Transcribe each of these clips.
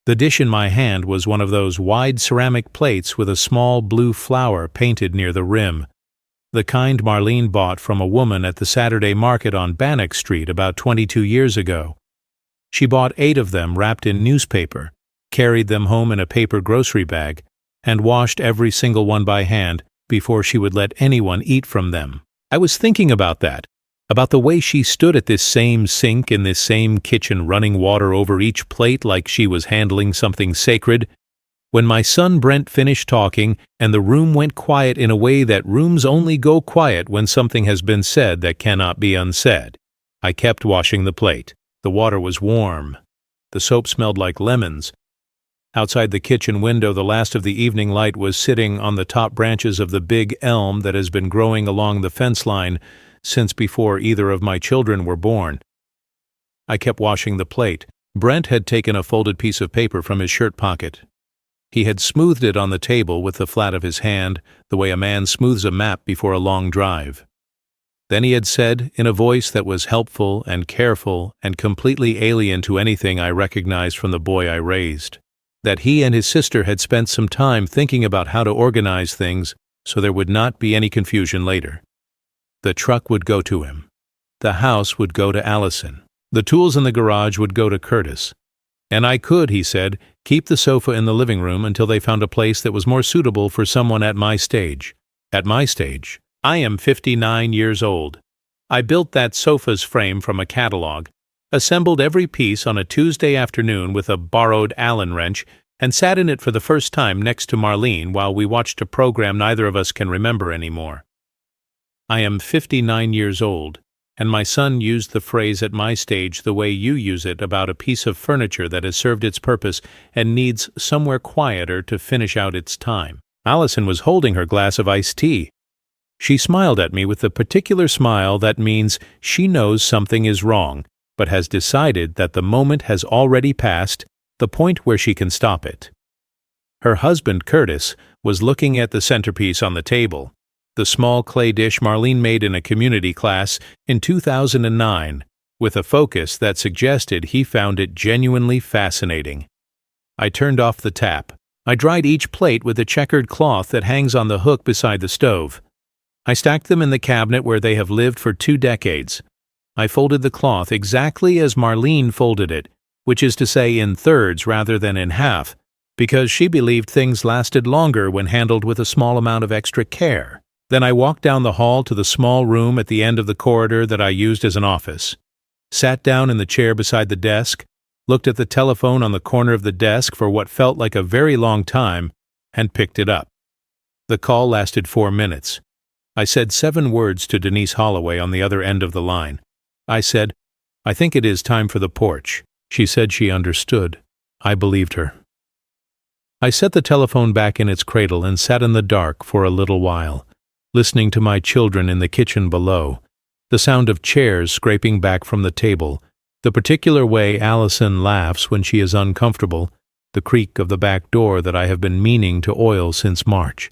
The dish in my hand was one of those wide ceramic plates with a small blue flower painted near the rim, the kind Marlene bought from a woman at the Saturday market on Bannock Street about 22 years ago. She bought 8 of them wrapped in newspaper, carried them home in a paper grocery bag, and washed every single one by hand before she would let anyone eat from them. I was thinking about that, about the way she stood at this same sink in this same kitchen running water over each plate like she was handling something sacred, when my son Brent finished talking and the room went quiet in a way that rooms only go quiet when something has been said that cannot be unsaid. I kept washing the plate. The water was warm. The soap smelled like lemons. Outside the kitchen window, the last of the evening light was sitting on the top branches of the big elm that has been growing along the fence line since before either of my children were born. I kept washing the plate. Brent had taken a folded piece of paper from his shirt pocket. He had smoothed it on the table with the flat of his hand, the way a man smooths a map before a long drive. Then he had said, in a voice that was helpful and careful and completely alien to anything I recognized from the boy I raised, that he and his sister had spent some time thinking about how to organize things so there would not be any confusion later. The truck would go to him. The house would go to Allison. The tools in the garage would go to Curtis. And I could, he said, keep the sofa in the living room until they found a place that was more suitable for someone at my stage. At my stage. I am 59 years old. I built that sofa's frame from a catalog, assembled every piece on a Tuesday afternoon with a borrowed Allen wrench, and sat in it for the first time next to Marlene while we watched a program neither of us can remember anymore. I am 59 years old, and my son used the phrase at my stage the way you use it about a piece of furniture that has served its purpose and needs somewhere quieter to finish out its time. Allison was holding her glass of iced tea. She smiled at me with the particular smile that means she knows something is wrong, but has decided that the moment has already passed, the point where she can stop it. Her husband, Curtis, was looking at the centerpiece on the table, the small clay dish Marlene made in a community class in 2009, with a focus that suggested he found it genuinely fascinating. I turned off the tap. I dried each plate with a checkered cloth that hangs on the hook beside the stove. I stacked them in the cabinet where they have lived for 2 decades. I folded the cloth exactly as Marlene folded it, which is to say in thirds rather than in half, because she believed things lasted longer when handled with a small amount of extra care. Then I walked down the hall to the small room at the end of the corridor that I used as an office, sat down in the chair beside the desk, looked at the telephone on the corner of the desk for what felt like a very long time, and picked it up. The call lasted 4 minutes. I said 7 words to Denise Holloway on the other end of the line. I said, "I think it is time for the porch." She said she understood. I believed her. I set the telephone back in its cradle and sat in the dark for a little while, listening to my children in the kitchen below, the sound of chairs scraping back from the table, the particular way Allison laughs when she is uncomfortable, the creak of the back door that I have been meaning to oil since March.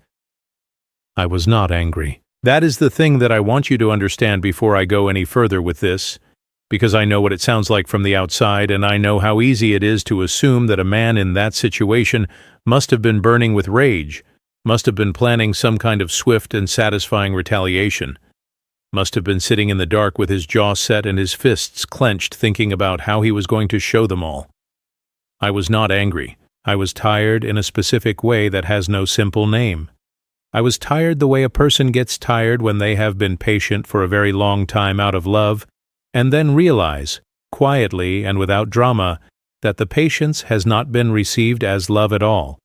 I was not angry. That is the thing that I want you to understand before I go any further with this, because I know what it sounds like from the outside, and I know how easy it is to assume that a man in that situation must have been burning with rage, must have been planning some kind of swift and satisfying retaliation, must have been sitting in the dark with his jaw set and his fists clenched thinking about how he was going to show them all. I was not angry. I was tired in a specific way that has no simple name. I was tired the way a person gets tired when they have been patient for a very long time out of love, and then realize, quietly and without drama, that the patience has not been received as love at all.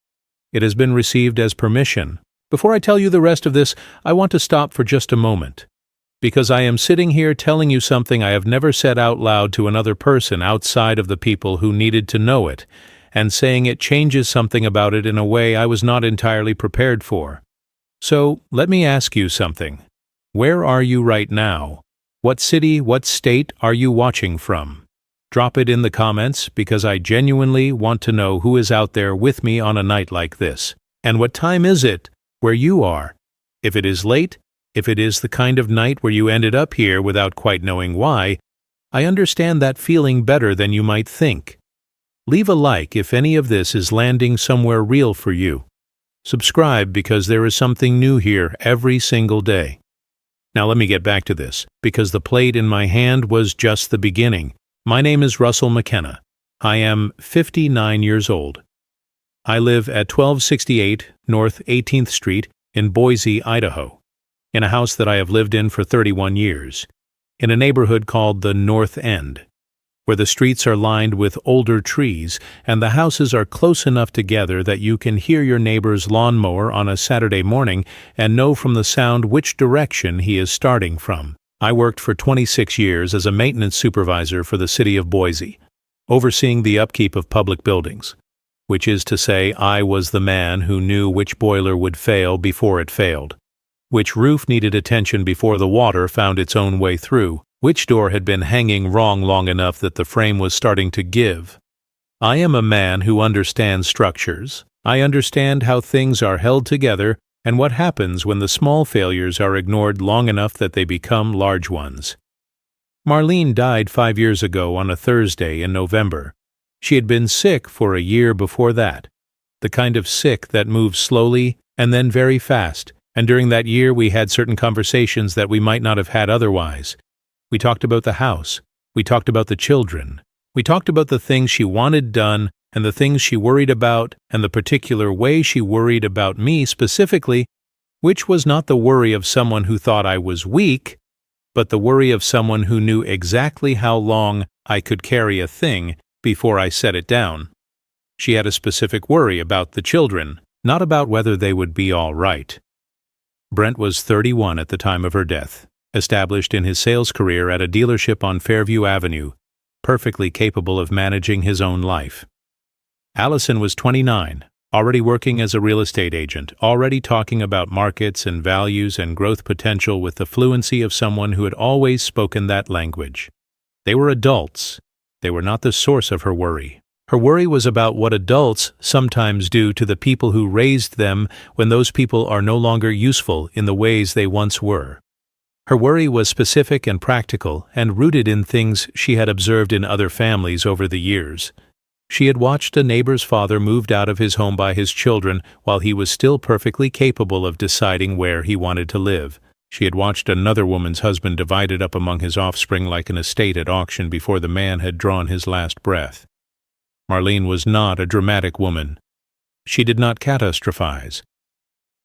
It has been received as permission. Before I tell you the rest of this, I want to stop for just a moment, because I am sitting here telling you something I have never said out loud to another person outside of the people who needed to know it, and saying it changes something about it in a way I was not entirely prepared for. So, let me ask you something. Where are you right now? What city, what state are you watching from? Drop it in the comments, because I genuinely want to know who is out there with me on a night like this. And what time is it where you are? If it is late, if it is the kind of night where you ended up here without quite knowing why, I understand that feeling better than you might think. Leave a like if any of this is landing somewhere real for you. Subscribe because there is something new here every single day. Now let me get back to this, because the plate in my hand was just the beginning. My name is Russell McKenna. I am 59 years old. I live at 1268 North 18th Street in Boise, Idaho, in a house that I have lived in for 31 years, in a neighborhood called the North End, where the streets are lined with older trees and the houses are close enough together that you can hear your neighbor's lawnmower on a Saturday morning and know from the sound which direction he is starting from. I worked for 26 years as a maintenance supervisor for the city of Boise, overseeing the upkeep of public buildings, which is to say I was the man who knew which boiler would fail before it failed, which roof needed attention before the water found its own way through, which door had been hanging wrong long enough that the frame was starting to give. I am a man who understands structures. I understand how things are held together and what happens when the small failures are ignored long enough that they become large ones. Marlene died 5 years ago on a Thursday in November. She had been sick for a year before that, the kind of sick that moves slowly and then very fast, and during that year we had certain conversations that we might not have had otherwise. We talked about the house, we talked about the children, we talked about the things she wanted done and the things she worried about and the particular way she worried about me specifically, which was not the worry of someone who thought I was weak, but the worry of someone who knew exactly how long I could carry a thing before I set it down. She had a specific worry about the children, not about whether they would be all right. Brent was 31 at the time of her death, established in his sales career at a dealership on Fairview Avenue, perfectly capable of managing his own life. Allison was 29, already working as a real estate agent, already talking about markets and values and growth potential with the fluency of someone who had always spoken that language. They were adults. They were not the source of her worry. Her worry was about what adults sometimes do to the people who raised them when those people are no longer useful in the ways they once were. Her worry was specific and practical and rooted in things she had observed in other families over the years. She had watched a neighbor's father moved out of his home by his children while he was still perfectly capable of deciding where he wanted to live. She had watched another woman's husband divided up among his offspring like an estate at auction before the man had drawn his last breath. Marlene was not a dramatic woman. She did not catastrophize.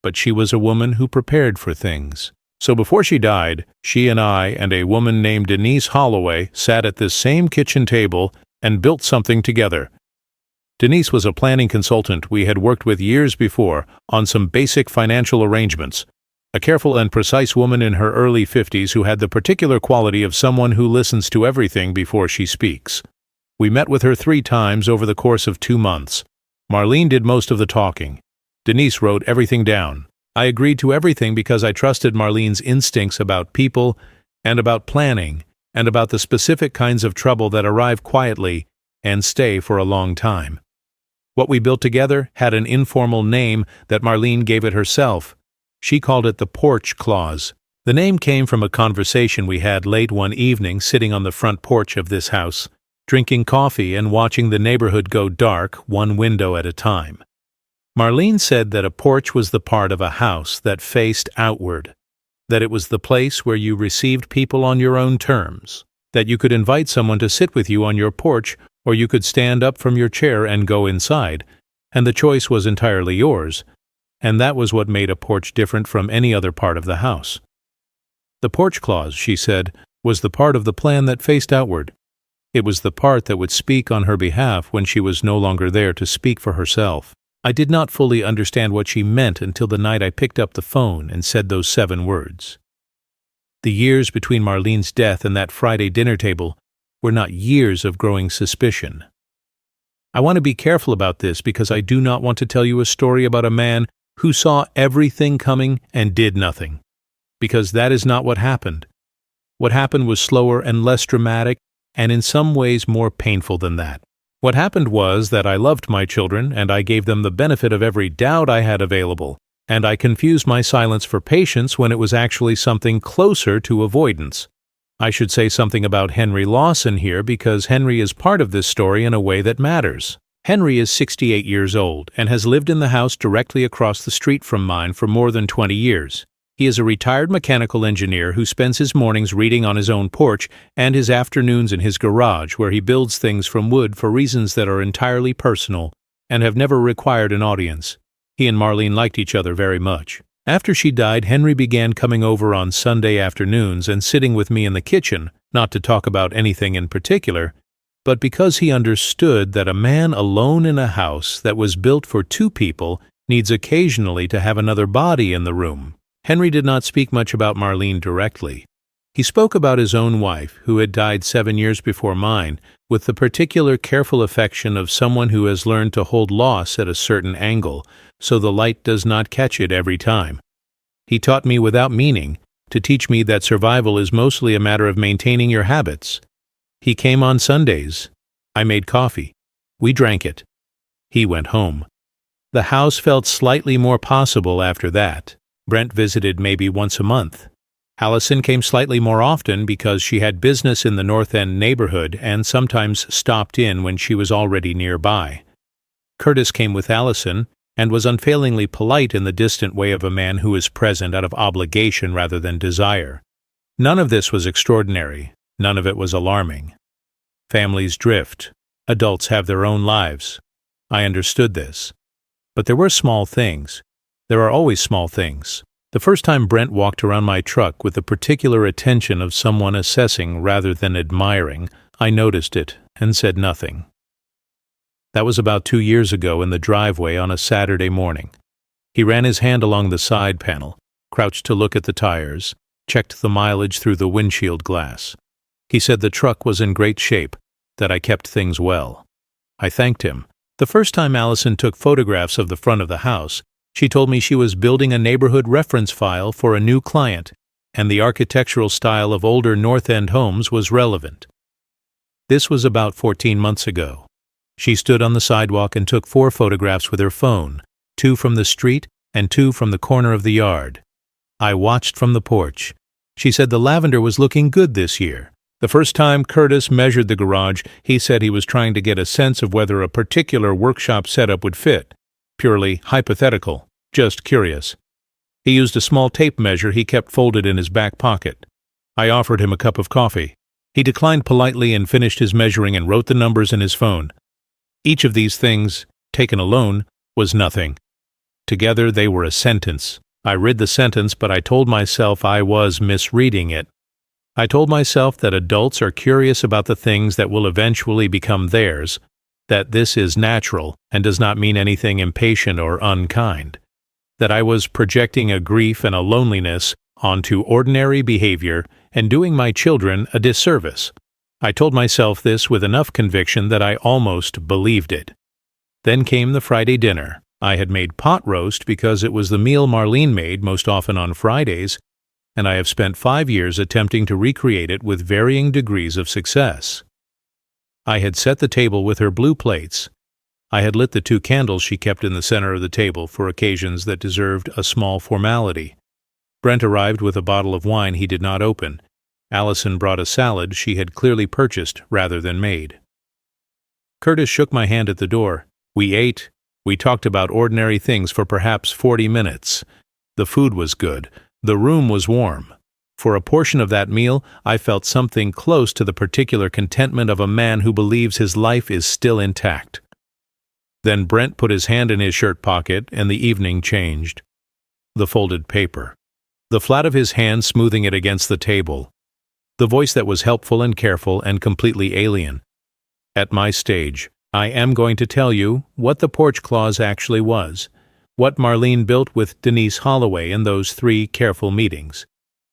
But she was a woman who prepared for things. So before she died, she and I and a woman named Denise Holloway sat at this same kitchen table and built something together. Denise was a planning consultant we had worked with years before on some basic financial arrangements, a careful and precise woman in her early 50s who had the particular quality of someone who listens to everything before she speaks. We met with her 3 times over the course of 2 months. Marlene did most of the talking. Denise wrote everything down. I agreed to everything because I trusted Marlene's instincts about people and about planning and about the specific kinds of trouble that arrive quietly and stay for a long time. What we built together had an informal name that Marlene gave it herself. She called it the porch clause. The name came from a conversation we had late one evening sitting on the front porch of this house, drinking coffee and watching the neighborhood go dark one window at a time. Marlene said that a porch was the part of a house that faced outward, that it was the place where you received people on your own terms, that you could invite someone to sit with you on your porch, or you could stand up from your chair and go inside, and the choice was entirely yours, and that was what made a porch different from any other part of the house. The porch clause, she said, was the part of the plan that faced outward. It was the part that would speak on her behalf when she was no longer there to speak for herself. I did not fully understand what she meant until the night I picked up the phone and said those 7 words. The years between Marlene's death and that Friday dinner table were not years of growing suspicion. I want to be careful about this because I do not want to tell you a story about a man who saw everything coming and did nothing, because that is not what happened. What happened was slower and less dramatic, and in some ways more painful than that. What happened was that I loved my children, and I gave them the benefit of every doubt I had available, and I confused my silence for patience when it was actually something closer to avoidance. I should say something about Henry Lawson here because Henry is part of this story in a way that matters. Henry is 68 years old and has lived in the house directly across the street from mine for more than 20 years. He is a retired mechanical engineer who spends his mornings reading on his own porch and his afternoons in his garage where he builds things from wood for reasons that are entirely personal and have never required an audience. He and Marlene liked each other very much. After she died, Henry began coming over on Sunday afternoons and sitting with me in the kitchen, not to talk about anything in particular, but because he understood that a man alone in a house that was built for two people needs occasionally to have another body in the room. Henry did not speak much about Marlene directly. He spoke about his own wife, who had died 7 years before mine, with the particular careful affection of someone who has learned to hold loss at a certain angle, so the light does not catch it every time. He taught me without meaning to teach me that survival is mostly a matter of maintaining your habits. He came on Sundays. I made coffee. We drank it. He went home. The house felt slightly more possible after that. Brent visited maybe once a month. Allison came slightly more often because she had business in the North End neighborhood and sometimes stopped in when she was already nearby. Curtis came with Allison and was unfailingly polite in the distant way of a man who is present out of obligation rather than desire. None of this was extraordinary. None of it was alarming. Families drift. Adults have their own lives. I understood this. But there were small things. There are always small things. The first time Brent walked around my truck with the particular attention of someone assessing rather than admiring, I noticed it and said nothing. That was about 2 years ago in the driveway on a Saturday morning. He ran his hand along the side panel, crouched to look at the tires, checked the mileage through the windshield glass. He said the truck was in great shape, that I kept things well. I thanked him. The first time Allison took photographs of the front of the house, she told me she was building a neighborhood reference file for a new client, and the architectural style of older North End homes was relevant. This was about 14 months ago. She stood on the sidewalk and took 4 photographs with her phone, 2 from the street and 2 from the corner of the yard. I watched from the porch. She said the lavender was looking good this year. The first time Curtis measured the garage, he said he was trying to get a sense of whether a particular workshop setup would fit. Purely hypothetical, just curious. He used a small tape measure he kept folded in his back pocket. I offered him a cup of coffee. He declined politely and finished his measuring and wrote the numbers in his phone. Each of these things, taken alone, was nothing. Together they were a sentence. I read the sentence, but I told myself I was misreading it. I told myself that adults are curious about the things that will eventually become theirs, that this is natural and does not mean anything impatient or unkind, that I was projecting a grief and a loneliness onto ordinary behavior and doing my children a disservice. I told myself this with enough conviction that I almost believed it. Then came the Friday dinner. I had made pot roast because it was the meal Marlene made most often on Fridays, and I have spent 5 years attempting to recreate it with varying degrees of success. I had set the table with her blue plates. I had lit the 2 candles she kept in the center of the table for occasions that deserved a small formality. Brent arrived with a bottle of wine he did not open. Allison brought a salad she had clearly purchased rather than made. Curtis shook my hand at the door. We ate. We talked about ordinary things for perhaps 40 minutes. The food was good. The room was warm. For a portion of that meal, I felt something close to the particular contentment of a man who believes his life is still intact. Then Brent put his hand in his shirt pocket, and the evening changed. The folded paper. The flat of his hand smoothing it against the table. The voice that was helpful and careful and completely alien. At my stage, I am going to tell you what the porch clause actually was, what Marlene built with Denise Holloway in those 3 careful meetings,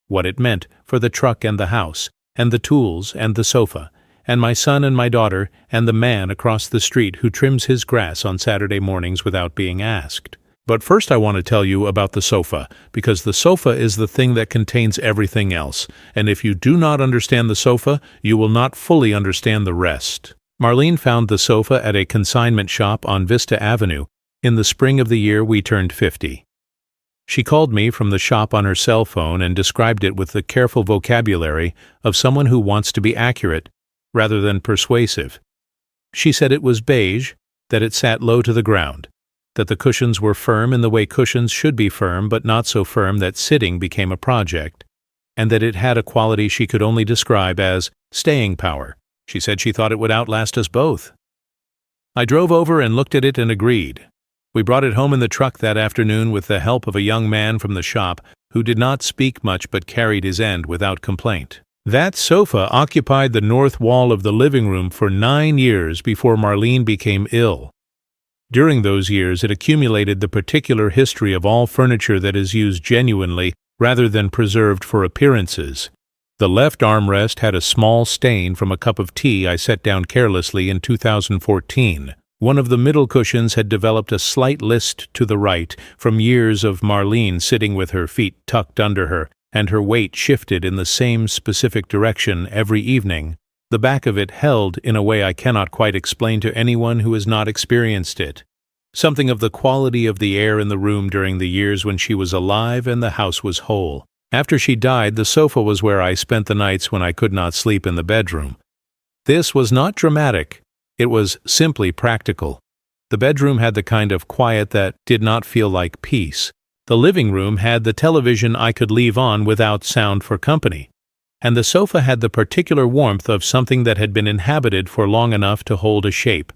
what it meant for the truck and the house, and the tools and the sofa, and my son and my daughter, and the man across the street who trims his grass on Saturday mornings without being asked. But first I want to tell you about the sofa, because the sofa is the thing that contains everything else, and if you do not understand the sofa, you will not fully understand the rest. Marlene found the sofa at a consignment shop on Vista Avenue in the spring of the year we turned 50. She called me from the shop on her cell phone and described it with the careful vocabulary of someone who wants to be accurate, rather than persuasive. She said it was beige, that it sat low to the ground, that the cushions were firm in the way cushions should be firm but not so firm that sitting became a project, and that it had a quality she could only describe as staying power. She said she thought it would outlast us both. I drove over and looked at it and agreed. We brought it home in the truck that afternoon with the help of a young man from the shop who did not speak much but carried his end without complaint. That sofa occupied the north wall of the living room for 9 years before Marlene became ill. During those years it accumulated the particular history of all furniture that is used genuinely rather than preserved for appearances. The left armrest had a small stain from a cup of tea I set down carelessly in 2014. One of the middle cushions had developed a slight list to the right from years of Marlene sitting with her feet tucked under her and her weight shifted in the same specific direction every evening. The back of it held in a way I cannot quite explain to anyone who has not experienced it. Something of the quality of the air in the room during the years when she was alive and the house was whole. After she died, the sofa was where I spent the nights when I could not sleep in the bedroom. This was not dramatic. It was simply practical. The bedroom had the kind of quiet that did not feel like peace. The living room had the television I could leave on without sound for company. And the sofa had the particular warmth of something that had been inhabited for long enough to hold a shape.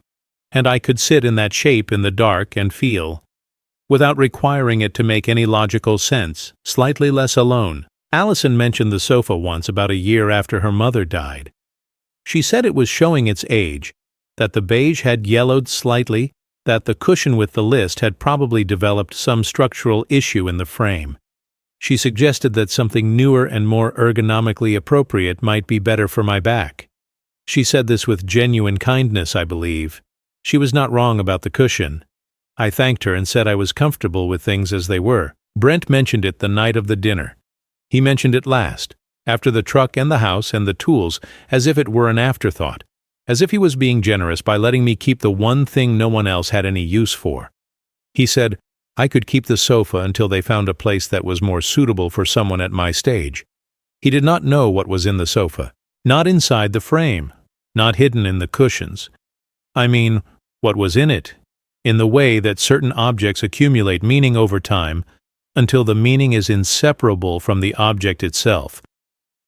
And I could sit in that shape in the dark and feel, without requiring it to make any logical sense, slightly less alone. Allison mentioned the sofa once about a year after her mother died. She said it was showing its age, that the beige had yellowed slightly, that the cushion with the list had probably developed some structural issue in the frame. She suggested that something newer and more ergonomically appropriate might be better for my back. She said this with genuine kindness, I believe. She was not wrong about the cushion. I thanked her and said I was comfortable with things as they were. Brent mentioned it the night of the dinner. He mentioned it last, after the truck and the house and the tools, as if it were an afterthought, as if he was being generous by letting me keep the one thing no one else had any use for. He said I could keep the sofa until they found a place that was more suitable for someone at my stage. He did not know what was in the sofa, not inside the frame, not hidden in the cushions. I mean, what was in it, in the way that certain objects accumulate meaning over time until the meaning is inseparable from the object itself.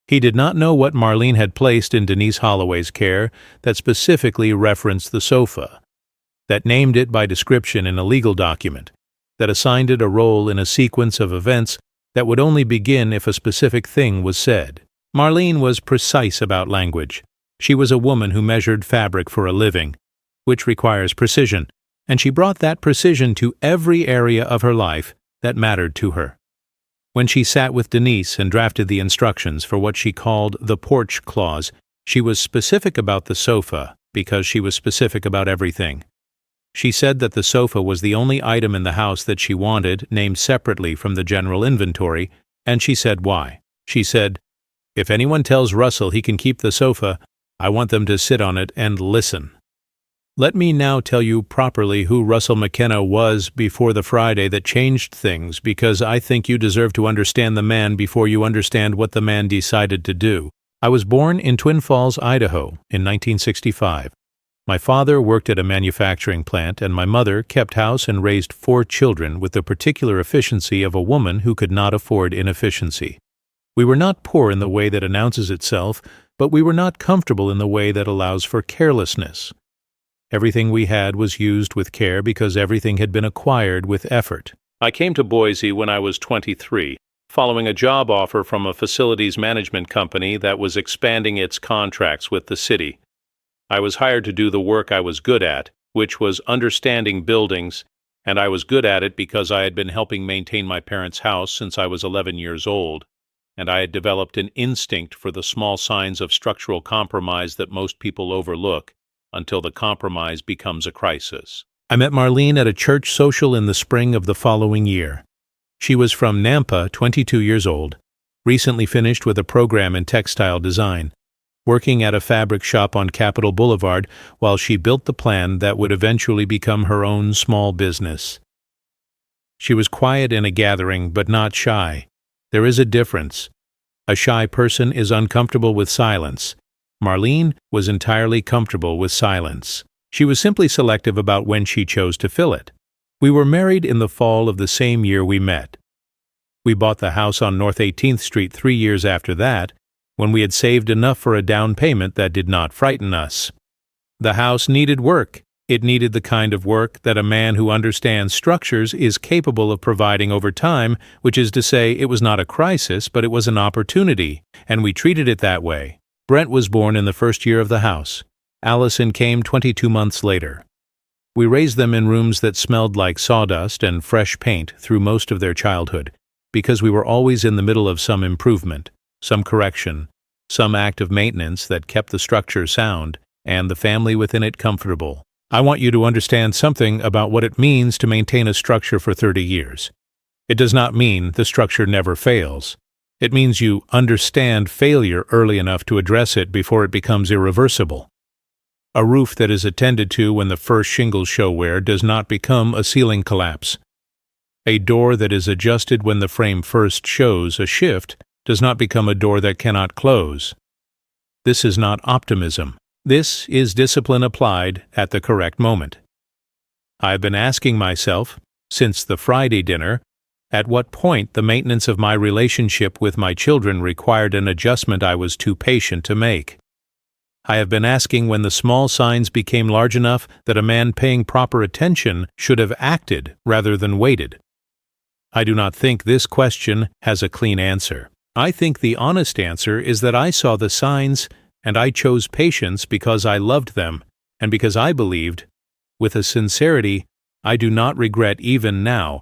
He did not know what Marlene had placed in Denise Holloway's care that specifically referenced the sofa, that named it by description in a legal document, that assigned it a role in a sequence of events that would only begin if a specific thing was said. Marlene was precise about language. She was a woman who measured fabric for a living, which requires precision, and she brought that precision to every area of her life that mattered to her. When she sat with Denise and drafted the instructions for what she called the porch clause, she was specific about the sofa because she was specific about everything. She said that the sofa was the only item in the house that she wanted named separately from the general inventory, and she said why. She said, "If anyone tells Russell he can keep the sofa, I want them to sit on it and listen." Let me now tell you properly who Russell McKenna was before the Friday that changed things, because I think you deserve to understand the man before you understand what the man decided to do. I was born in Twin Falls, Idaho, in 1965. My father worked at a manufacturing plant, and my mother kept house and raised 4 children with the particular efficiency of a woman who could not afford inefficiency. We were not poor in the way that announces itself, but we were not comfortable in the way that allows for carelessness. Everything we had was used with care because everything had been acquired with effort. I came to Boise when I was 23, following a job offer from a facilities management company that was expanding its contracts with the city. I was hired to do the work I was good at, which was understanding buildings, and I was good at it because I had been helping maintain my parents' house since I was 11 years old, and I had developed an instinct for the small signs of structural compromise that most people overlook until the compromise becomes a crisis. I met Marlene at a church social in the spring of the following year. She was from Nampa, 22 years old, recently finished with a program in textile design, working at a fabric shop on Capitol Boulevard while she built the plan that would eventually become her own small business. She was quiet in a gathering, but not shy. There is a difference. A shy person is uncomfortable with silence. Marlene was entirely comfortable with silence. She was simply selective about when she chose to fill it. We were married in the fall of the same year we met. We bought the house on North 18th Street 3 years after that, when we had saved enough for a down payment that did not frighten us. The house needed work. It needed the kind of work that a man who understands structures is capable of providing over time, which is to say, it was not a crisis, but it was an opportunity, and we treated it that way. Brent was born in the first year of the house. Allison came 22 months later. We raised them in rooms that smelled like sawdust and fresh paint through most of their childhood, because we were always in the middle of some improvement, some correction, some act of maintenance that kept the structure sound and the family within it comfortable. I want you to understand something about what it means to maintain a structure for 30 years. It does not mean the structure never fails. It means you understand failure early enough to address it before it becomes irreversible. A roof that is attended to when the first shingles show wear does not become a ceiling collapse. A door that is adjusted when the frame first shows a shift does not become a door that cannot close. This is not optimism. This is discipline applied at the correct moment. I've been asking myself, since the Friday dinner, at what point the maintenance of my relationship with my children required an adjustment I was too patient to make. I have been asking when the small signs became large enough that a man paying proper attention should have acted rather than waited. I do not think this question has a clean answer. I think the honest answer is that I saw the signs and I chose patience because I loved them and because I believed, with a sincerity I do not regret even now,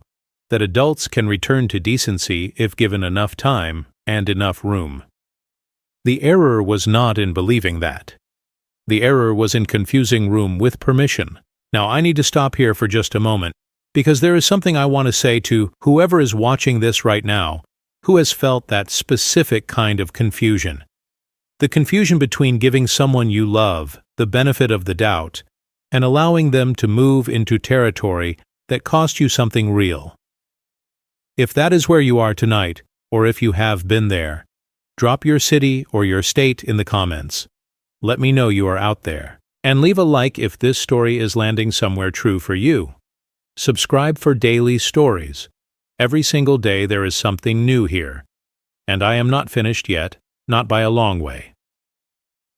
that adults can return to decency if given enough time and enough room. The error was not in believing that. The error was in confusing room with permission. Now I need to stop here for just a moment, because there is something I want to say to whoever is watching this right now, who has felt that specific kind of confusion. The confusion between giving someone you love the benefit of the doubt and allowing them to move into territory that cost you something real. If that is where you are tonight, or if you have been there, drop your city or your state in the comments. Let me know you are out there. And leave a like if this story is landing somewhere true for you. Subscribe for daily stories. Every single day there is something new here. And I am not finished yet, not by a long way.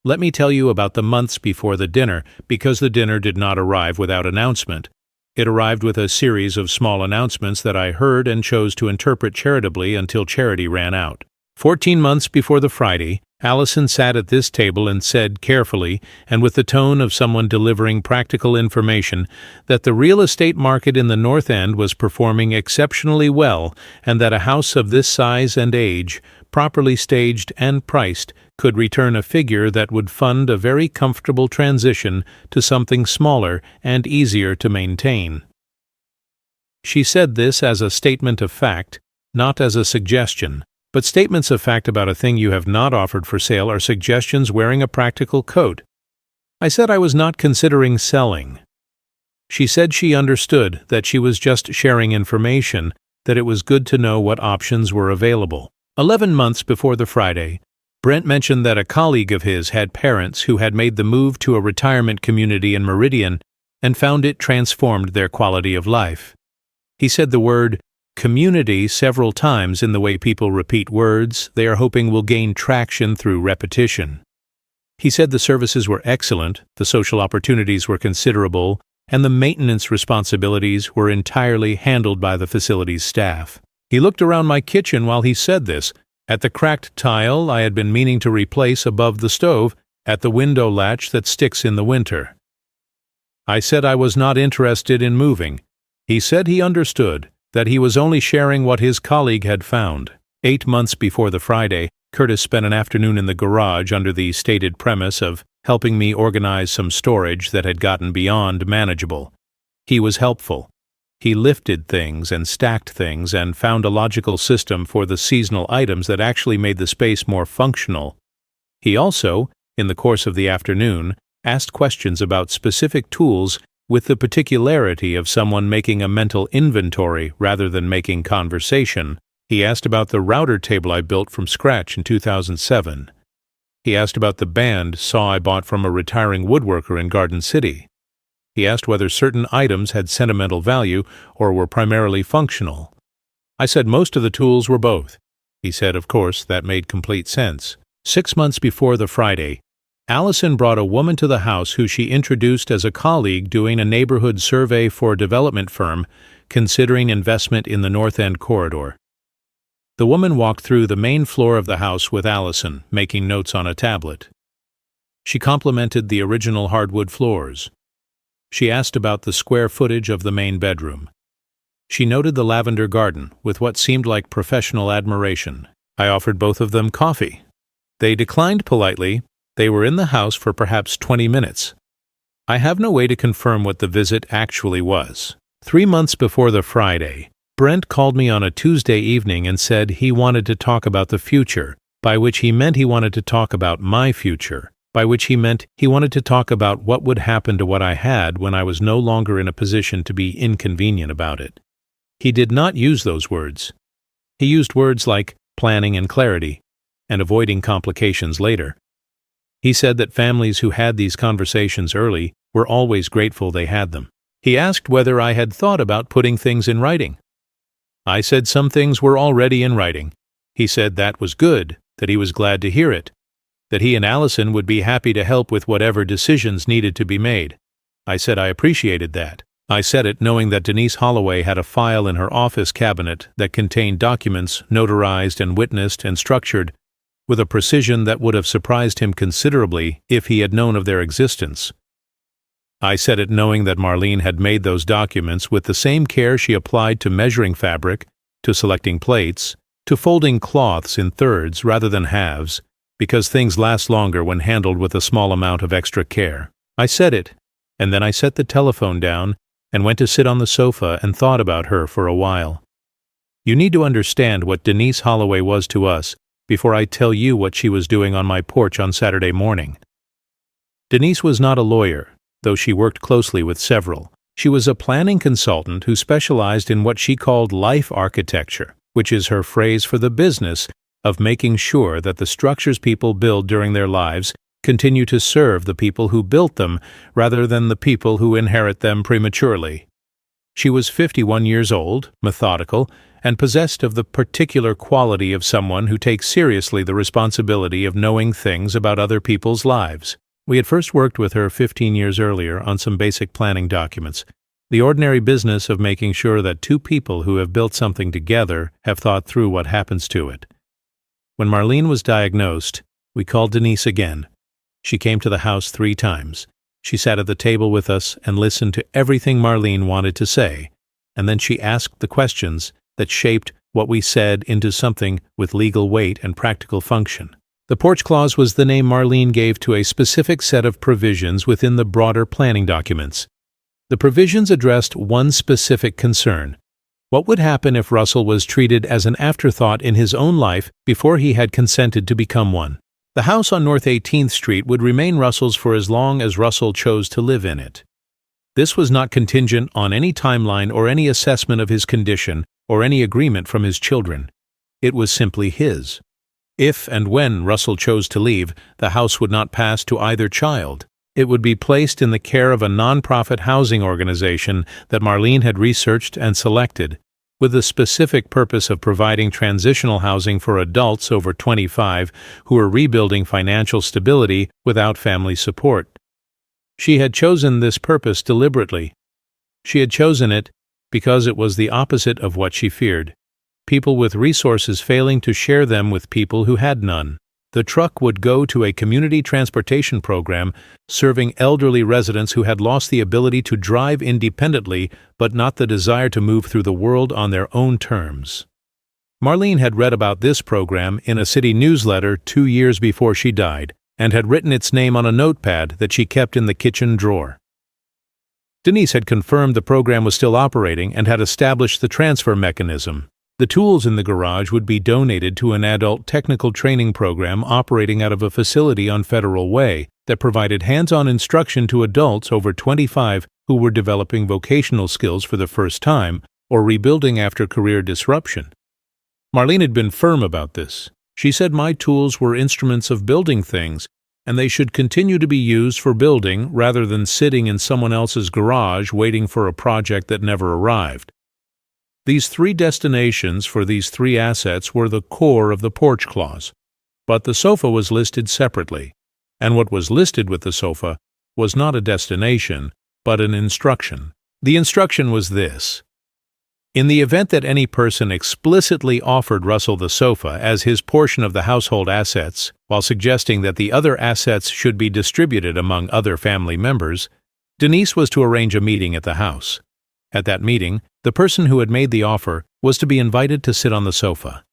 Let me tell you about the months before the dinner, because the dinner did not arrive without announcement. It arrived with a series of small announcements that I heard and chose to interpret charitably until charity ran out. 14 months before the Friday, Allison sat at this table and said carefully, and with the tone of someone delivering practical information, that the real estate market in the North End was performing exceptionally well, and that a house of this size and age, properly staged and priced, could return a figure that would fund a very comfortable transition to something smaller and easier to maintain. She said this as a statement of fact, not as a suggestion. But statements of fact about a thing you have not offered for sale are suggestions wearing a practical coat. I said I was not considering selling. She said she understood that she was just sharing information, that it was good to know what options were available. 11 months before the Friday, Brent mentioned that a colleague of his had parents who had made the move to a retirement community in Meridian and found it transformed their quality of life. He said the word community several times in the way people repeat words they are hoping will gain traction through repetition. He said the services were excellent, the social opportunities were considerable, and the maintenance responsibilities were entirely handled by the facility's staff. He looked around my kitchen while he said this, at the cracked tile I had been meaning to replace above the stove, at the window latch that sticks in the winter. I said I was not interested in moving. He said he understood, that he was only sharing what his colleague had found. 8 months before the Friday, Curtis spent an afternoon in the garage under the stated premise of helping me organize some storage that had gotten beyond manageable. He was helpful. He lifted things and stacked things and found a logical system for the seasonal items that actually made the space more functional. He also, in the course of the afternoon, asked questions about specific tools with the particularity of someone making a mental inventory rather than making conversation. He asked about the router table I built from scratch in 2007. He asked about the band saw I bought from a retiring woodworker in Garden City. He asked whether certain items had sentimental value or were primarily functional. I said most of the tools were both. He said, of course, that made complete sense. 6 months before the Friday, Allison brought a woman to the house who she introduced as a colleague doing a neighborhood survey for a development firm considering investment in the North End corridor. The woman walked through the main floor of the house with Allison, making notes on a tablet. She complimented the original hardwood floors. She asked about the square footage of the main bedroom. She noted the lavender garden with what seemed like professional admiration. I offered both of them coffee. They declined politely. They were in the house for perhaps 20 minutes. I have no way to confirm what the visit actually was. 3 months before the Friday, Brent called me on a Tuesday evening and said he wanted to talk about the future, by which he meant he wanted to talk about my future, by which he meant he wanted to talk about what would happen to what I had when I was no longer in a position to be inconvenient about it. He did not use those words. He used words like planning and clarity, and avoiding complications later. He said that families who had these conversations early were always grateful they had them. He asked whether I had thought about putting things in writing. I said some things were already in writing. He said that was good, that he was glad to hear it, that he and Allison would be happy to help with whatever decisions needed to be made. I said I appreciated that. I said it knowing that Denise Holloway had a file in her office cabinet that contained documents notarized and witnessed and structured with a precision that would have surprised him considerably if he had known of their existence. I said it knowing that Marlene had made those documents with the same care she applied to measuring fabric, to selecting plates, to folding cloths in thirds rather than halves, because things last longer when handled with a small amount of extra care. I said it, and then I set the telephone down and went to sit on the sofa and thought about her for a while. You need to understand what Denise Holloway was to us before I tell you what she was doing on my porch on Saturday morning. Denise was not a lawyer, though she worked closely with several. She was a planning consultant who specialized in what she called life architecture, which is her phrase for the business of making sure that the structures people build during their lives continue to serve the people who built them rather than the people who inherit them prematurely. She was 51 years old, methodical, and possessed of the particular quality of someone who takes seriously the responsibility of knowing things about other people's lives. We had first worked with her 15 years earlier on some basic planning documents, the ordinary business of making sure that two people who have built something together have thought through what happens to it. When Marlene was diagnosed, we called Denise again. She came to the house 3 times. She sat at the table with us and listened to everything Marlene wanted to say, and then she asked the questions that shaped what we said into something with legal weight and practical function. The porch clause was the name Marlene gave to a specific set of provisions within the broader planning documents. The provisions addressed one specific concern. What would happen if Russell was treated as an afterthought in his own life before he had consented to become one? The house on North 18th Street would remain Russell's for as long as Russell chose to live in it. This was not contingent on any timeline or any assessment of his condition or any agreement from his children. It was simply his. If and when Russell chose to leave, the house would not pass to either child. It would be placed in the care of a nonprofit housing organization that Marlene had researched and selected, with the specific purpose of providing transitional housing for adults over 25 who were rebuilding financial stability without family support. She had chosen this purpose deliberately. She had chosen it because it was the opposite of what she feared. People with resources failing to share them with people who had none. The truck would go to a community transportation program serving elderly residents who had lost the ability to drive independently but not the desire to move through the world on their own terms. Marlene had read about this program in a city newsletter 2 years before she died and had written its name on a notepad that she kept in the kitchen drawer. Denise had confirmed the program was still operating and had established the transfer mechanism. The tools in the garage would be donated to an adult technical training program operating out of a facility on Federal Way that provided hands-on instruction to adults over 25 who were developing vocational skills for the first time or rebuilding after career disruption. Marlene had been firm about this. She said my tools were instruments of building things, and they should continue to be used for building rather than sitting in someone else's garage waiting for a project that never arrived. These 3 destinations for these 3 assets were the core of the porch clause, but the sofa was listed separately, and what was listed with the sofa was not a destination, but an instruction. The instruction was this: in the event that any person explicitly offered Russell the sofa as his portion of the household assets, while suggesting that the other assets should be distributed among other family members, Denise was to arrange a meeting at the house. At that meeting, the person who had made the offer was to be invited to sit on the sofa.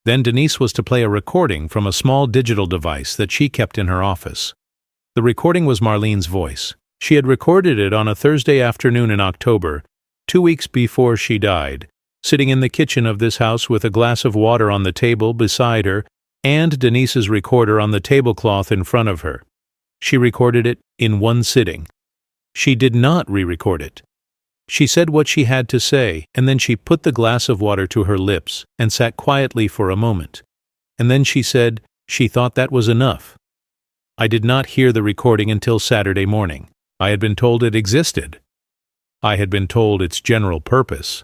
Then Denise was to play a recording from a small digital device that she kept in her office. The recording was Marlene's voice. She had recorded it on a Thursday afternoon in October, 2 weeks before she died, sitting in the kitchen of this house with a glass of water on the table beside her and Denise's recorder on the tablecloth in front of her. She recorded it in one sitting. She did not re-record it. She said what she had to say, and then she put the glass of water to her lips and sat quietly for a moment. And then she said she thought that was enough. I did not hear the recording until Saturday morning. I had been told it existed. I had been told its general purpose.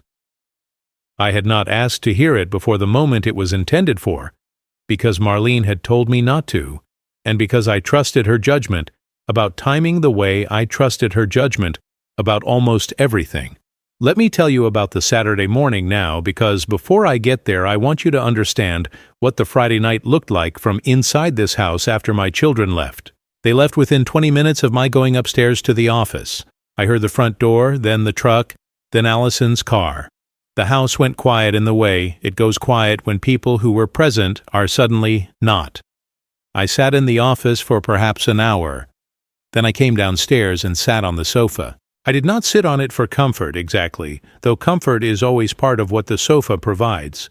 I had not asked to hear it before the moment it was intended for, because Marlene had told me not to, and because I trusted her judgment about timing the way I trusted her judgment about almost everything. Let me tell you about the Saturday morning now, because before I get there I want you to understand what the Friday night looked like from inside this house after my children left. They left within 20 minutes of my going upstairs to the office. I heard the front door, then the truck, then Allison's car. The house went quiet in the way it goes quiet when people who were present are suddenly not. I sat in the office for perhaps an hour. Then I came downstairs and sat on the sofa. I did not sit on it for comfort exactly, though comfort is always part of what the sofa provides.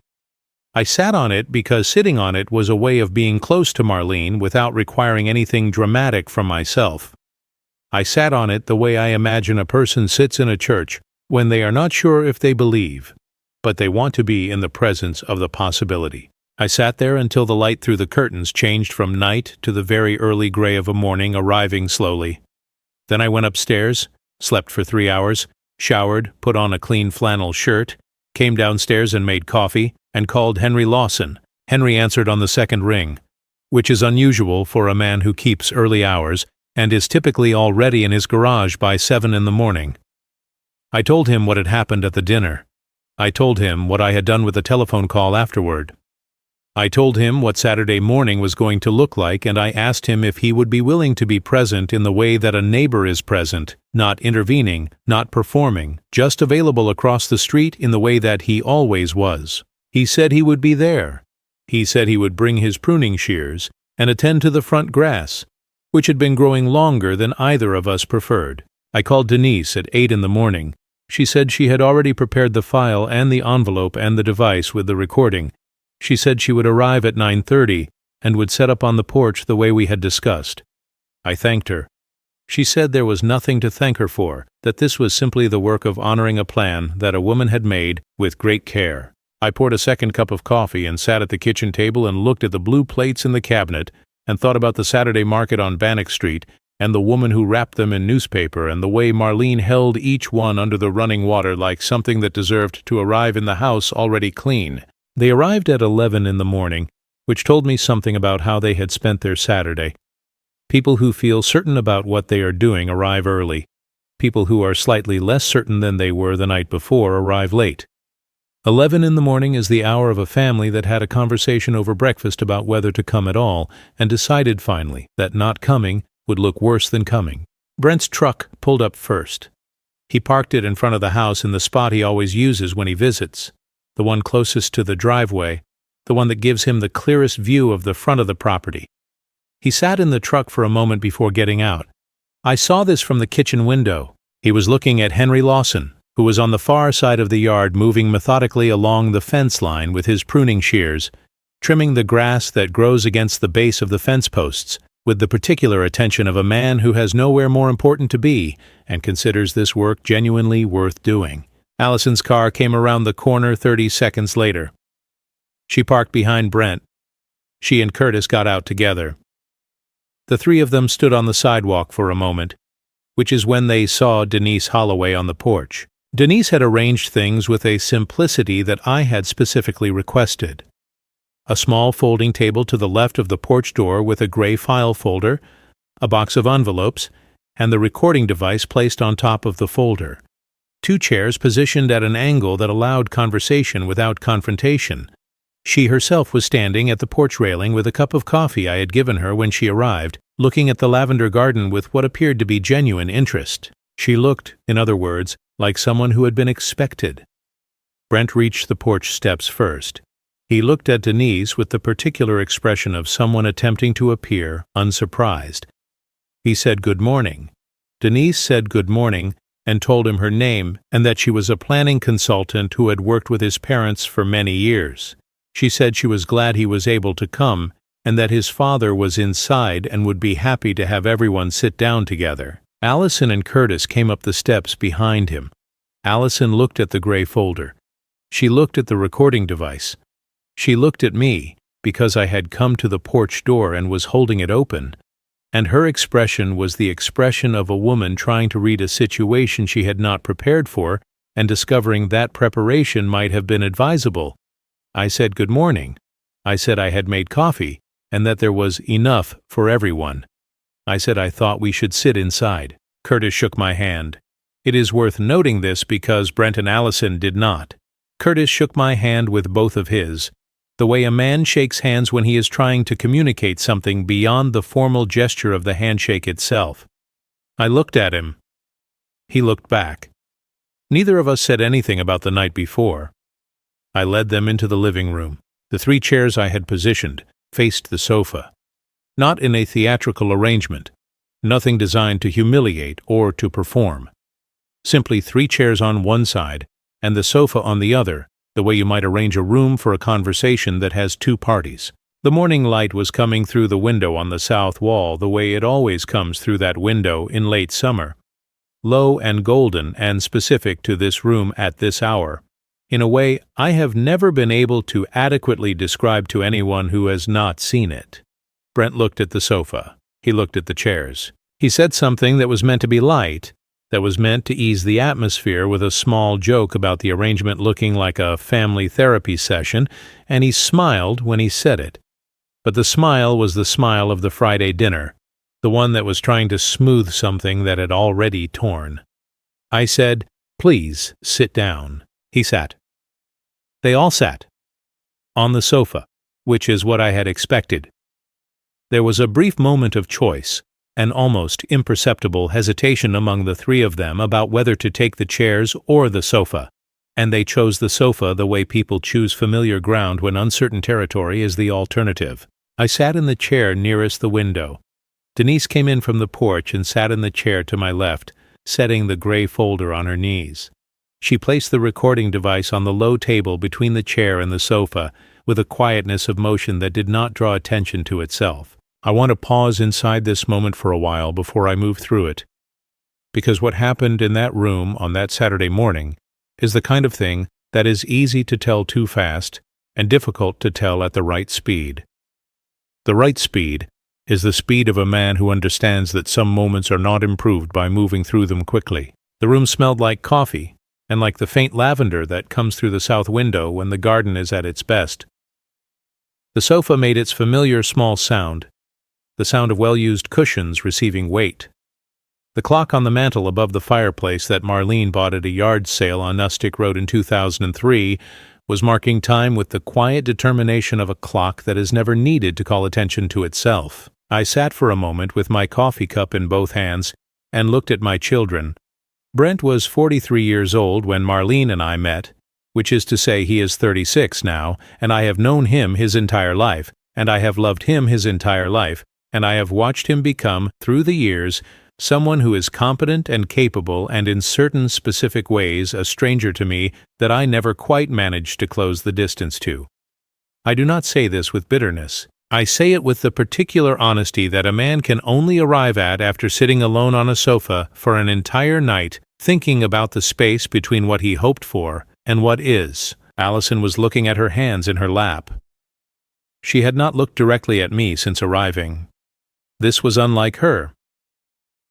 I sat on it because sitting on it was a way of being close to Marlene without requiring anything dramatic from myself. I sat on it the way I imagine a person sits in a church when they are not sure if they believe, but they want to be in the presence of the possibility. I sat there until the light through the curtains changed from night to the very early gray of a morning arriving slowly. Then I went upstairs, slept for 3 hours, showered, put on a clean flannel shirt, came downstairs and made coffee, and called Henry Lawson. Henry answered on the second ring, which is unusual for a man who keeps early hours and is typically already in his garage by 7 in the morning. I told him what had happened at the dinner. I told him what I had done with the telephone call afterward. I told him what Saturday morning was going to look like, and I asked him if he would be willing to be present in the way that a neighbor is present, not intervening, not performing, just available across the street in the way that he always was. He said he would be there. He said he would bring his pruning shears and attend to the front grass, which had been growing longer than either of us preferred. I called Denise at 8 in the morning. She said she had already prepared the file and the envelope and the device with the recording. She said she would arrive at 9:30 and would set up on the porch the way we had discussed. I thanked her. She said there was nothing to thank her for, that this was simply the work of honoring a plan that a woman had made with great care. I poured a second cup of coffee and sat at the kitchen table and looked at the blue plates in the cabinet and thought about the Saturday market on Bannock Street and the woman who wrapped them in newspaper and the way Marlene held each one under the running water like something that deserved to arrive in the house already clean. They arrived at 11 in the morning, which told me something about how they had spent their Saturday. People who feel certain about what they are doing arrive early. People who are slightly less certain than they were the night before arrive late. 11 in the morning is the hour of a family that had a conversation over breakfast about whether to come at all, and decided finally that not coming would look worse than coming. Brent's truck pulled up first. He parked it in front of the house in the spot he always uses when he visits, the one closest to the driveway, the one that gives him the clearest view of the front of the property. He sat in the truck for a moment before getting out. I saw this from the kitchen window. He was looking at Henry Lawson, who was on the far side of the yard moving methodically along the fence line with his pruning shears, trimming the grass that grows against the base of the fence posts, with the particular attention of a man who has nowhere more important to be and considers this work genuinely worth doing. Allison's car came around the corner 30 seconds later. She parked behind Brent. She and Curtis got out together. The three of them stood on the sidewalk for a moment, which is when they saw Denise Holloway on the porch. Denise had arranged things with a simplicity that I had specifically requested. A small folding table to the left of the porch door with a gray file folder, a box of envelopes, and the recording device placed on top of the folder. 2 chairs positioned at an angle that allowed conversation without confrontation. She herself was standing at the porch railing with a cup of coffee I had given her when she arrived, looking at the lavender garden with what appeared to be genuine interest. She looked, in other words, like someone who had been expected. Brent reached the porch steps first. He looked at Denise with the particular expression of someone attempting to appear unsurprised. He said good morning. Denise said good morning and told him her name and that she was a planning consultant who had worked with his parents for many years. She said she was glad he was able to come and that his father was inside and would be happy to have everyone sit down together. Allison and Curtis came up the steps behind him. Allison looked at the gray folder. She looked at the recording device. She looked at me, because I had come to the porch door and was holding it open, and her expression was the expression of a woman trying to read a situation she had not prepared for and discovering that preparation might have been advisable. I said good morning. I said I had made coffee, and that there was enough for everyone. I said I thought we should sit inside. Curtis shook my hand. It is worth noting this because Brent and Allison did not. Curtis shook my hand with both of his, the way a man shakes hands when he is trying to communicate something beyond the formal gesture of the handshake itself. I looked at him. He looked back. Neither of us said anything about the night before. I led them into the living room. The 3 chairs I had positioned faced the sofa. Not in a theatrical arrangement, nothing designed to humiliate or to perform. Simply 3 chairs on one side and the sofa on the other, the way you might arrange a room for a conversation that has 2 parties. The morning light was coming through the window on the south wall the way it always comes through that window in late summer, low and golden and specific to this room at this hour, in a way I have never been able to adequately describe to anyone who has not seen it. Brent looked at the sofa. He looked at the chairs. He said something that was meant to be light, that was meant to ease the atmosphere with a small joke about the arrangement looking like a family therapy session, and he smiled when he said it. But the smile was the smile of the Friday dinner, the one that was trying to smooth something that had already torn. I said, "Please sit down." He sat. They all sat. On the sofa, which is what I had expected. There was a brief moment of choice, an almost imperceptible hesitation among the 3 of them about whether to take the chairs or the sofa, and they chose the sofa the way people choose familiar ground when uncertain territory is the alternative. I sat in the chair nearest the window. Denise came in from the porch and sat in the chair to my left, setting the gray folder on her knees. She placed the recording device on the low table between the chair and the sofa, with a quietness of motion that did not draw attention to itself. I want to pause inside this moment for a while before I move through it, because what happened in that room on that Saturday morning is the kind of thing that is easy to tell too fast and difficult to tell at the right speed. The right speed is the speed of a man who understands that some moments are not improved by moving through them quickly. The room smelled like coffee, and like the faint lavender that comes through the south window when the garden is at its best. The sofa made its familiar small sound, the sound of well-used cushions receiving weight. The clock on the mantel above the fireplace that Marlene bought at a yard sale on Nustic Road in 2003 was marking time with the quiet determination of a clock that is never needed to call attention to itself. I sat for a moment with my coffee cup in both hands and looked at my children. Brent was 43 years old when Marlene and I met, which is to say he is 36 now, and I have known him his entire life, and I have loved him his entire life, and I have watched him become, through the years, someone who is competent and capable and in certain specific ways a stranger to me that I never quite managed to close the distance to. I do not say this with bitterness. I say it with the particular honesty that a man can only arrive at after sitting alone on a sofa for an entire night, thinking about the space between what he hoped for and what is. Allison was looking at her hands in her lap. She had not looked directly at me since arriving. This was unlike her.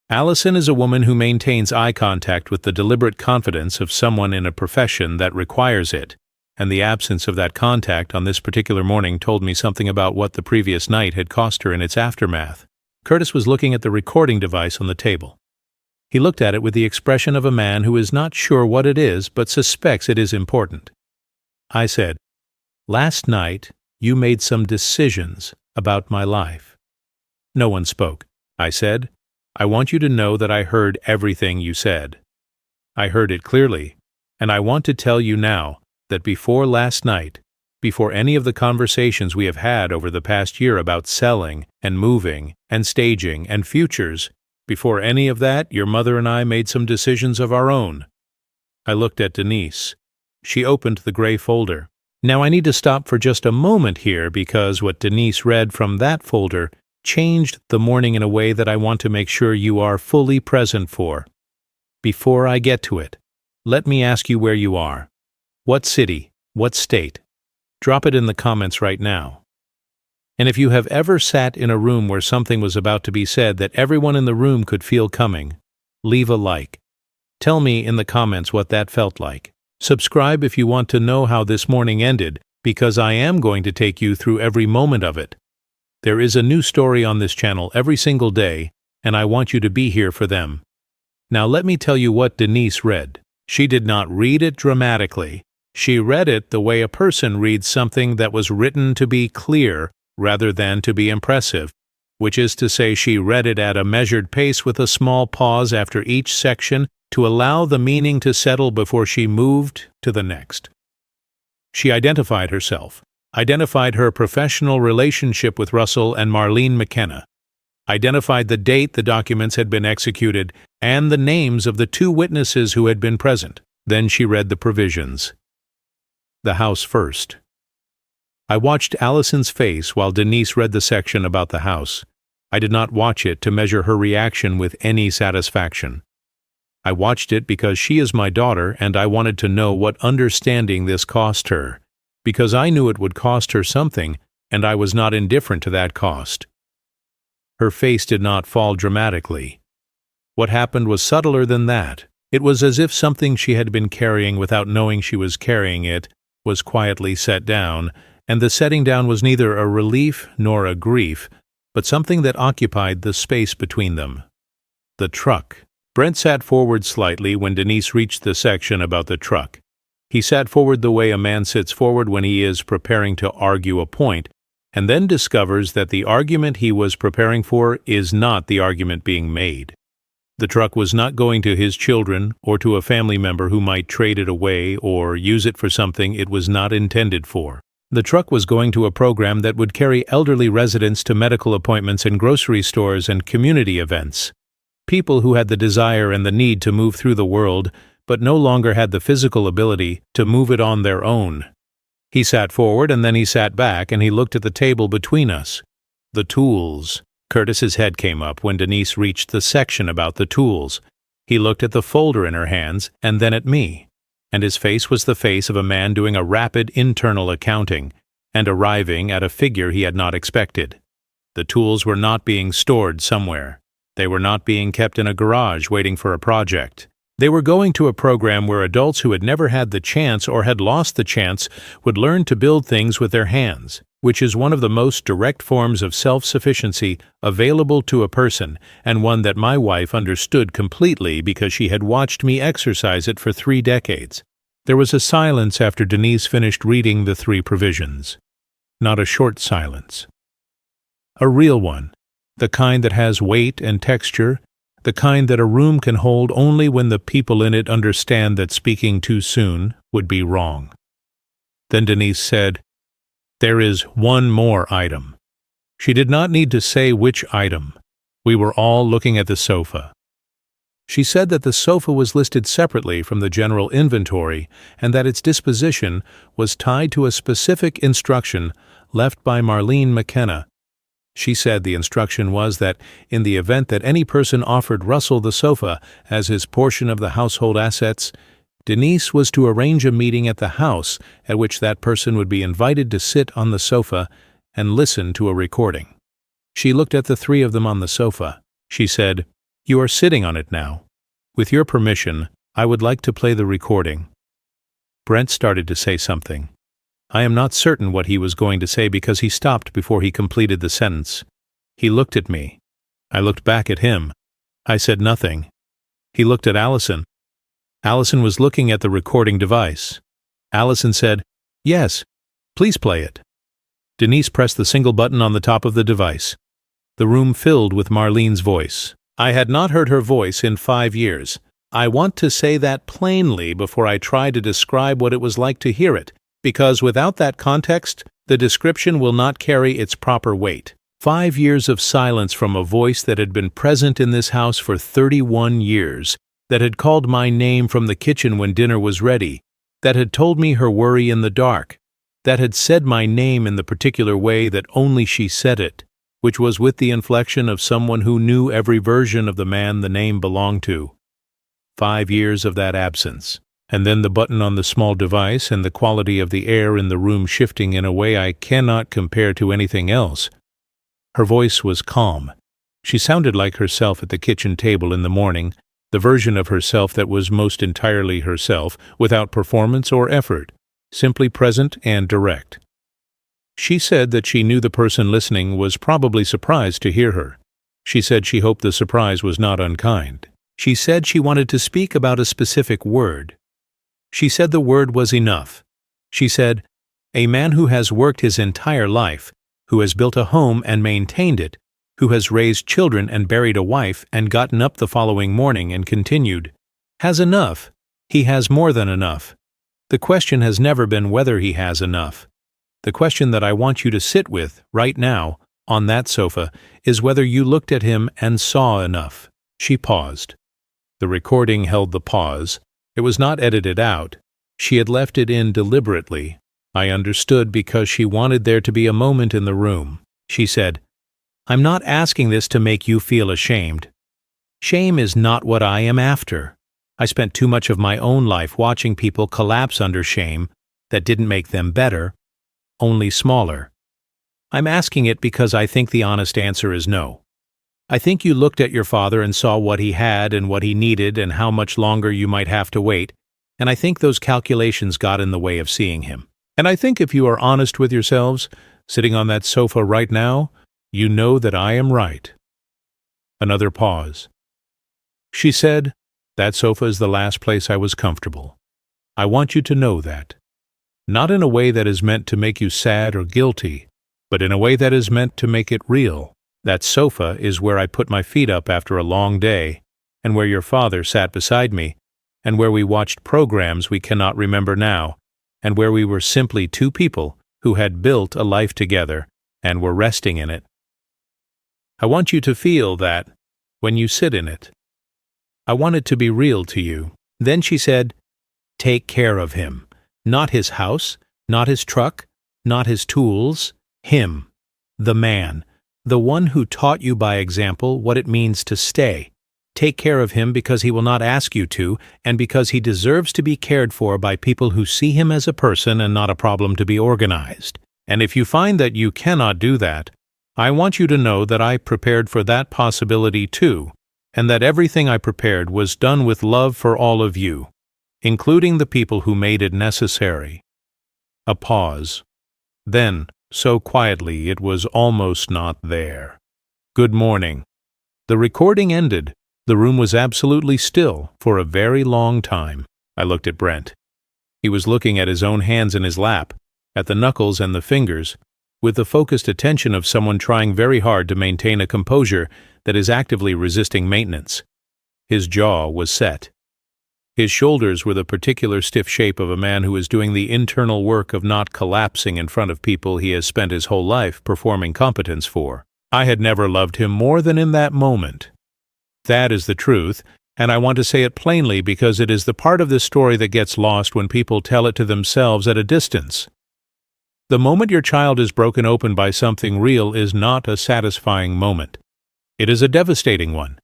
Allison is a woman who maintains eye contact with the deliberate confidence of someone in a profession that requires it, and the absence of that contact on this particular morning told me something about what the previous night had cost her in its aftermath. Curtis was looking at the recording device on the table. He looked at it with the expression of a man who is not sure what it is but suspects it is important. I said, "Last night, you made some decisions about my life." No one spoke. I said, "I want you to know that I heard everything you said. I heard it clearly, and I want to tell you now that before last night, before any of the conversations we have had over the past year about selling and moving and staging and futures, before any of that, your mother and I made some decisions of our own." I looked at Denise. She opened the gray folder. Now I need to stop for just a moment here because what Denise read from that folder changed the morning in a way that I want to make sure you are fully present for. Before I get to it, let me ask you where you are. What city? What state? Drop it in the comments right now. And if you have ever sat in a room where something was about to be said that everyone in the room could feel coming, leave a like. Tell me in the comments what that felt like. Subscribe if you want to know how this morning ended, because I am going to take you through every moment of it. There is a new story on this channel every single day, and I want you to be here for them. Now let me tell you what Denise read. She did not read it dramatically. She read it the way a person reads something that was written to be clear rather than to be impressive, which is to say she read it at a measured pace with a small pause after each section to allow the meaning to settle before she moved to the next. She identified herself, identified her professional relationship with Russell and Marlene McKenna, identified the date the documents had been executed, and the names of the two witnesses who had been present. Then she read the provisions. The house first. I watched Allison's face while Denise read the section about the house. I did not watch it to measure her reaction with any satisfaction. I watched it because she is my daughter and I wanted to know what understanding this cost her, because I knew it would cost her something and I was not indifferent to that cost. Her face did not fall dramatically. What happened was subtler than that. It was as if something she had been carrying without knowing she was carrying it was quietly set down, and the setting down was neither a relief nor a grief, but something that occupied the space between them. The truck. Brent sat forward slightly when Denise reached the section about the truck. He sat forward the way a man sits forward when he is preparing to argue a point, and then discovers that the argument he was preparing for is not the argument being made. The truck was not going to his children or to a family member who might trade it away or use it for something it was not intended for. The truck was going to a program that would carry elderly residents to medical appointments and grocery stores and community events. People who had the desire and the need to move through the world, but no longer had the physical ability to move it on their own. He sat forward and then he sat back and he looked at the table between us. The tools. Curtis's head came up when Denise reached the section about the tools. He looked at the folder in her hands and then at me, and his face was the face of a man doing a rapid internal accounting and arriving at a figure he had not expected. The tools were not being stored somewhere. They were not being kept in a garage waiting for a project. They were going to a program where adults who had never had the chance or had lost the chance would learn to build things with their hands, which is one of the most direct forms of self-sufficiency available to a person, and one that my wife understood completely because she had watched me exercise it for 3 decades. There was a silence after Denise finished reading the 3 provisions. Not a short silence. A real one, the kind that has weight and texture, the kind that a room can hold only when the people in it understand that speaking too soon would be wrong. Then Denise said, "There is one more item." She did not need to say which item. We were all looking at the sofa. She said that the sofa was listed separately from the general inventory and that its disposition was tied to a specific instruction left by Marlene McKenna. She said the instruction was that in the event that any person offered Russell the sofa as his portion of the household assets, Denise was to arrange a meeting at the house at which that person would be invited to sit on the sofa and listen to a recording. She looked at the three of them on the sofa. She said, "You are sitting on it now. With your permission, I would like to play the recording." Brent started to say something. I am not certain what he was going to say because he stopped before he completed the sentence. He looked at me. I looked back at him. I said nothing. He looked at Allison. Allison was looking at the recording device. Allison said, "Yes, please play it." Denise pressed the single button on the top of the device. The room filled with Marlene's voice. I had not heard her voice in 5 years. I want to say that plainly before I try to describe what it was like to hear it, because without that context, the description will not carry its proper weight. 5 years of silence from a voice that had been present in this house for 31 years, that had called my name from the kitchen when dinner was ready, that had told me her worry in the dark, that had said my name in the particular way that only she said it, which was with the inflection of someone who knew every version of the man the name belonged to. 5 years of that absence. And then the button on the small device and the quality of the air in the room shifting in a way I cannot compare to anything else. Her voice was calm. She sounded like herself at the kitchen table in the morning, the version of herself that was most entirely herself, without performance or effort, simply present and direct. She said that she knew the person listening was probably surprised to hear her. She said she hoped the surprise was not unkind. She said she wanted to speak about a specific word. She said the word was enough. She said, "A man who has worked his entire life, who has built a home and maintained it, who has raised children and buried a wife and gotten up the following morning and continued, has enough. He has more than enough. The question has never been whether he has enough. The question that I want you to sit with, right now, on that sofa, is whether you looked at him and saw enough." She paused. The recording held the pause. It was not edited out. She had left it in deliberately. I understood because she wanted there to be a moment in the room. She said, "I'm not asking this to make you feel ashamed. Shame is not what I am after. I spent too much of my own life watching people collapse under shame that didn't make them better, only smaller. I'm asking it because I think the honest answer is no. I think you looked at your father and saw what he had and what he needed and how much longer you might have to wait, and I think those calculations got in the way of seeing him. And I think if you are honest with yourselves, sitting on that sofa right now, you know that I am right." Another pause. She said, "That sofa is the last place I was comfortable. I want you to know that. Not in a way that is meant to make you sad or guilty, but in a way that is meant to make it real. That sofa is where I put my feet up after a long day, and where your father sat beside me, and where we watched programs we cannot remember now, and where we were simply two people who had built a life together and were resting in it. I want you to feel that when you sit in it. I want it to be real to you." Then she said, "Take care of him. Not his house, not his truck, not his tools. Him. The man. The one who taught you by example what it means to stay. Take care of him because he will not ask you to, and because he deserves to be cared for by people who see him as a person and not a problem to be organized. And if you find that you cannot do that, I want you to know that I prepared for that possibility too, and that everything I prepared was done with love for all of you, including the people who made it necessary." A pause. Then, so quietly it was almost not there. "Good morning." The recording ended. The room was absolutely still for a very long time. I looked at Brent. He was looking at his own hands in his lap, at the knuckles and the fingers, with the focused attention of someone trying very hard to maintain a composure that is actively resisting maintenance. His jaw was set. His shoulders were the particular stiff shape of a man who is doing the internal work of not collapsing in front of people he has spent his whole life performing competence for. I had never loved him more than in that moment. That is the truth, and I want to say it plainly because it is the part of this story that gets lost when people tell it to themselves at a distance. The moment your child is broken open by something real is not a satisfying moment. It is a devastating one,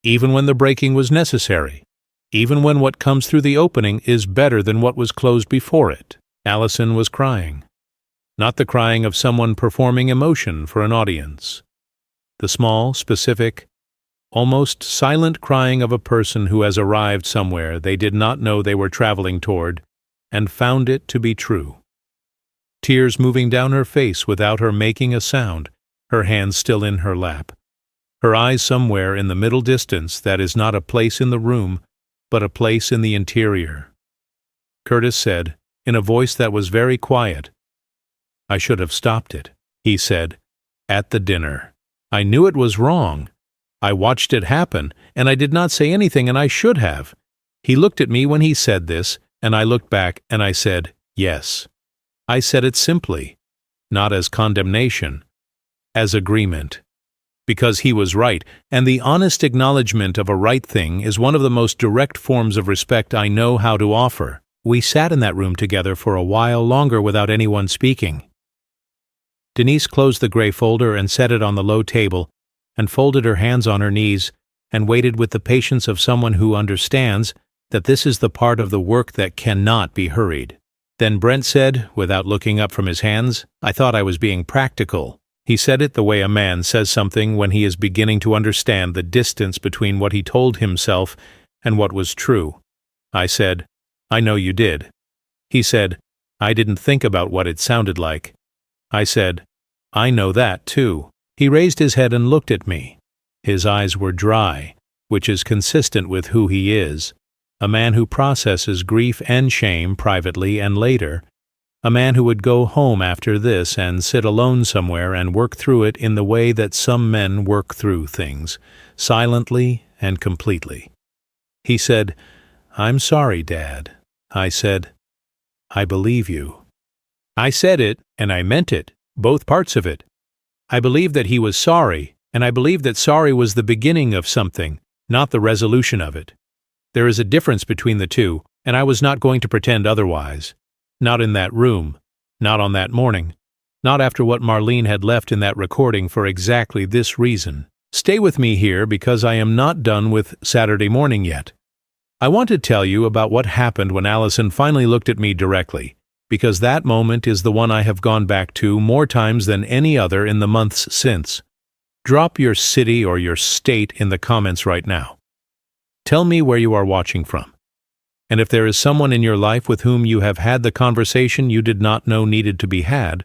even when the breaking was necessary, even when what comes through the opening is better than what was closed before it. Allison was crying. Not the crying of someone performing emotion for an audience. The small, specific, almost silent crying of a person who has arrived somewhere they did not know they were traveling toward and found it to be true. Tears moving down her face without her making a sound, her hands still in her lap. Her eyes somewhere in the middle distance that is not a place in the room, but a place in the interior. Curtis said, in a voice that was very quiet, "I should have stopped it," he said, "at the dinner. I knew it was wrong. I watched it happen, and I did not say anything, and I should have." He looked at me when he said this, and I looked back, and I said, "Yes." I said it simply, not as condemnation, as agreement. Because he was right, and the honest acknowledgement of a right thing is one of the most direct forms of respect I know how to offer. We sat in that room together for a while longer without anyone speaking. Denise closed the gray folder and set it on the low table, and folded her hands on her knees, and waited with the patience of someone who understands that this is the part of the work that cannot be hurried. Then Brent said, without looking up from his hands, "I thought I was being practical." He said it the way a man says something when he is beginning to understand the distance between what he told himself and what was true. I said, "I know you did." He said, "I didn't think about what it sounded like." I said, "I know that, too." He raised his head and looked at me. His eyes were dry, which is consistent with who he is. A man who processes grief and shame privately and later. A man who would go home after this and sit alone somewhere and work through it in the way that some men work through things, silently and completely. He said, "I'm sorry, Dad." I said, "I believe you." I said it, and I meant it, both parts of it. I believed that he was sorry, and I believed that sorry was the beginning of something, not the resolution of it. There is a difference between the two, and I was not going to pretend otherwise. Not in that room, not on that morning, not after what Marlene had left in that recording for exactly this reason. Stay with me here because I am not done with Saturday morning yet. I want to tell you about what happened when Allison finally looked at me directly, because that moment is the one I have gone back to more times than any other in the months since. Drop your city or your state in the comments right now. Tell me where you are watching from. And if there is someone in your life with whom you have had the conversation you did not know needed to be had,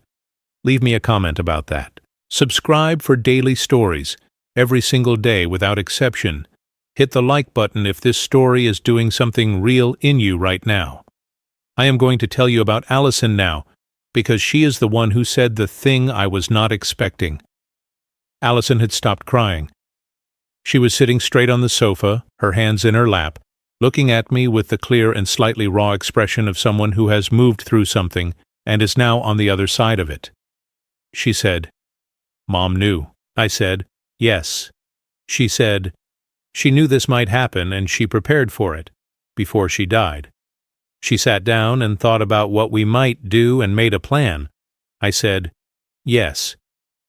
leave me a comment about that. Subscribe for daily stories, every single day without exception. Hit the like button if this story is doing something real in you right now. I am going to tell you about Allison now, because she is the one who said the thing I was not expecting. Allison had stopped crying. She was sitting straight on the sofa, her hands in her lap, looking at me with the clear and slightly raw expression of someone who has moved through something and is now on the other side of it. She said, "Mom knew." I said, "Yes." She said, "She knew this might happen and she prepared for it, before she died." She sat down and thought about what we might do and made a plan. I said, "Yes."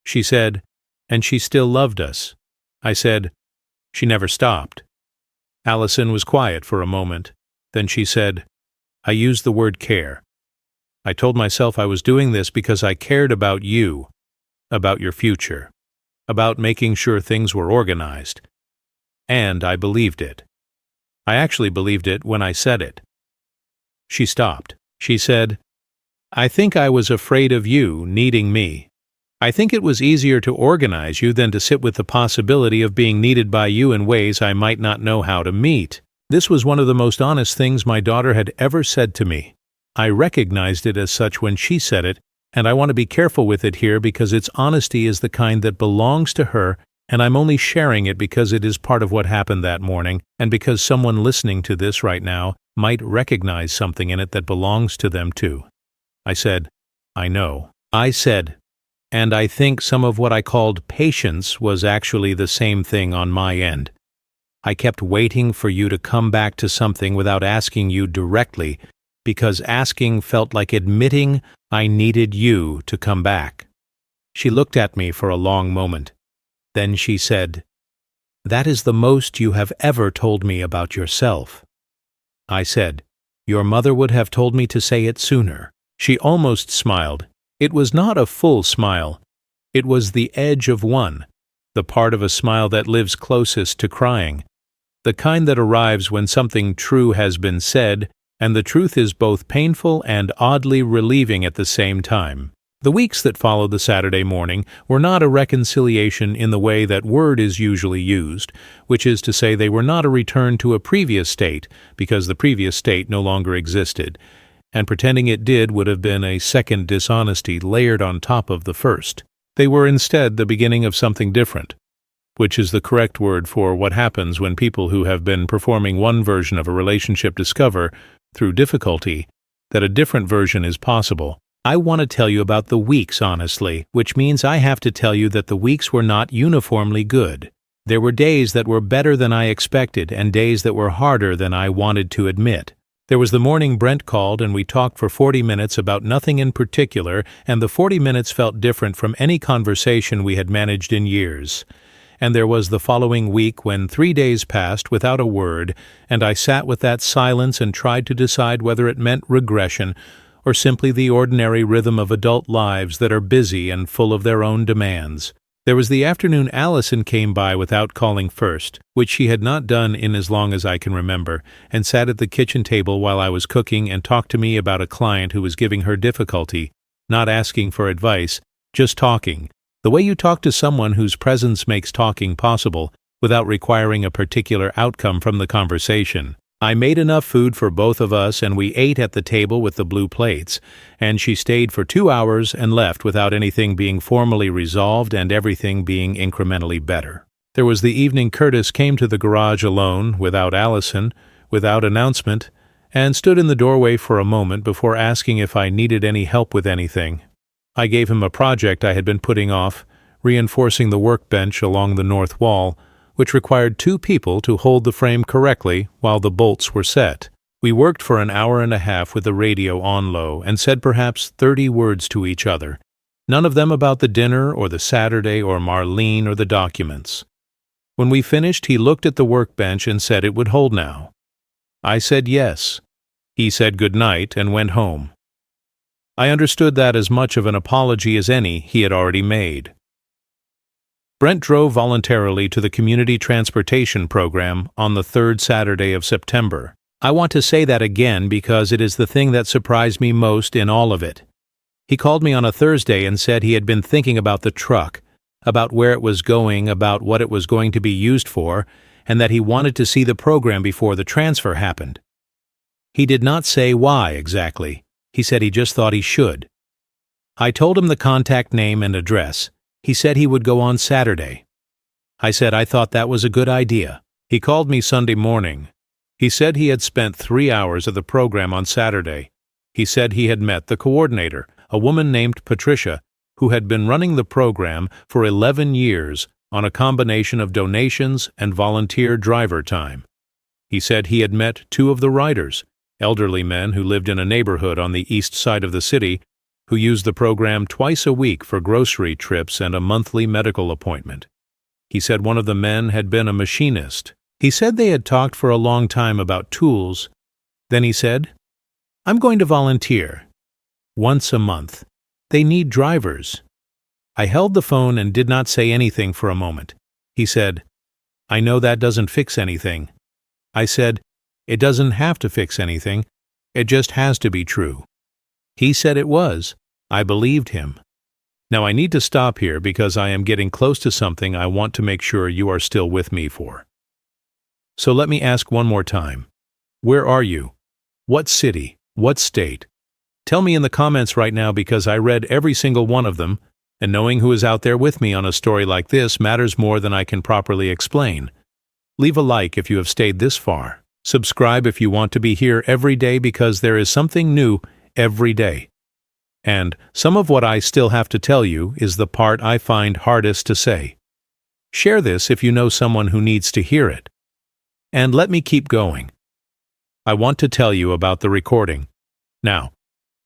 She said, "And she still loved us." I said, "She never stopped." Allison was quiet for a moment. Then she said, "I used the word care. I told myself I was doing this because I cared about you, about your future, about making sure things were organized. And I believed it. I actually believed it when I said it." She stopped. She said, "I think I was afraid of you needing me. I think it was easier to organize you than to sit with the possibility of being needed by you in ways I might not know how to meet." This was one of the most honest things my daughter had ever said to me. I recognized it as such when she said it, and I want to be careful with it here because its honesty is the kind that belongs to her, and I'm only sharing it because it is part of what happened that morning, and because someone listening to this right now might recognize something in it that belongs to them too. I said, "I know." I said, and I think some of what I called patience was actually the same thing on my end. I kept waiting for you to come back to something without asking you directly, because asking felt like admitting I needed you to come back." She looked at me for a long moment. Then she said, "That is the most you have ever told me about yourself." I said, "Your mother would have told me to say it sooner." She almost smiled. It was not a full smile. It was the edge of one, the part of a smile that lives closest to crying, the kind that arrives when something true has been said, and the truth is both painful and oddly relieving at the same time. The weeks that followed the Saturday morning were not a reconciliation in the way that word is usually used, which is to say they were not a return to a previous state, because the previous state no longer existed, and pretending it did would have been a second dishonesty layered on top of the first. They were instead the beginning of something different, which is the correct word for what happens when people who have been performing one version of a relationship discover, through difficulty, that a different version is possible. I want to tell you about the weeks, honestly, which means I have to tell you that the weeks were not uniformly good. There were days that were better than I expected and days that were harder than I wanted to admit. There was the morning Brent called and we talked for 40 minutes about nothing in particular, and the 40 minutes felt different from any conversation we had managed in years. And there was the following week when 3 days passed without a word, and I sat with that silence and tried to decide whether it meant regression or simply the ordinary rhythm of adult lives that are busy and full of their own demands. There was the afternoon Allison came by without calling first, which she had not done in as long as I can remember, and sat at the kitchen table while I was cooking and talked to me about a client who was giving her difficulty, not asking for advice, just talking, the way you talk to someone whose presence makes talking possible, without requiring a particular outcome from the conversation. I made enough food for both of us and we ate at the table with the blue plates, and she stayed for 2 hours and left without anything being formally resolved and everything being incrementally better. There was the evening Curtis came to the garage alone, without Allison, without announcement, and stood in the doorway for a moment before asking if I needed any help with anything. I gave him a project I had been putting off, reinforcing the workbench along the north wall, which required 2 people to hold the frame correctly while the bolts were set. We worked for an hour and a half with the radio on low and said perhaps 30 words to each other, none of them about the dinner or the Saturday or Marlene or the documents. When we finished, he looked at the workbench and said it would hold now. I said yes. He said good night and went home. I understood that as much of an apology as any he had already made. Brent drove voluntarily to the community transportation program on the 3rd Saturday of September. I want to say that again because it is the thing that surprised me most in all of it. He called me on a Thursday and said he had been thinking about the truck, about where it was going, about what it was going to be used for, and that he wanted to see the program before the transfer happened. He did not say why exactly. He said he just thought he should. I told him the contact name and address. He said he would go on Saturday. I said I thought that was a good idea. He called me Sunday morning. He said he had spent 3 hours of the program on Saturday. He said he had met the coordinator, a woman named Patricia, who had been running the program for 11 years on a combination of donations and volunteer driver time. He said he had met 2 of the riders, elderly men who lived in a neighborhood on the east side of the city, who used the program twice a week for grocery trips and a monthly medical appointment. He said one of the men had been a machinist. He said they had talked for a long time about tools. Then he said, "I'm going to volunteer. Once a month. They need drivers." I held the phone and did not say anything for a moment. He said, "I know that doesn't fix anything." I said, "It doesn't have to fix anything. It just has to be true." He said it was. I believed him. Now I need to stop here because I am getting close to something I want to make sure you are still with me for. So let me ask one more time. Where are you? What city? What state? Tell me in the comments right now because I read every single one of them, and knowing who is out there with me on a story like this matters more than I can properly explain. Leave a like if you have stayed this far. Subscribe if you want to be here every day because there is something new every day. And some of what I still have to tell you is the part I find hardest to say. Share this if you know someone who needs to hear it. And let me keep going. I want to tell you about the recording. Now,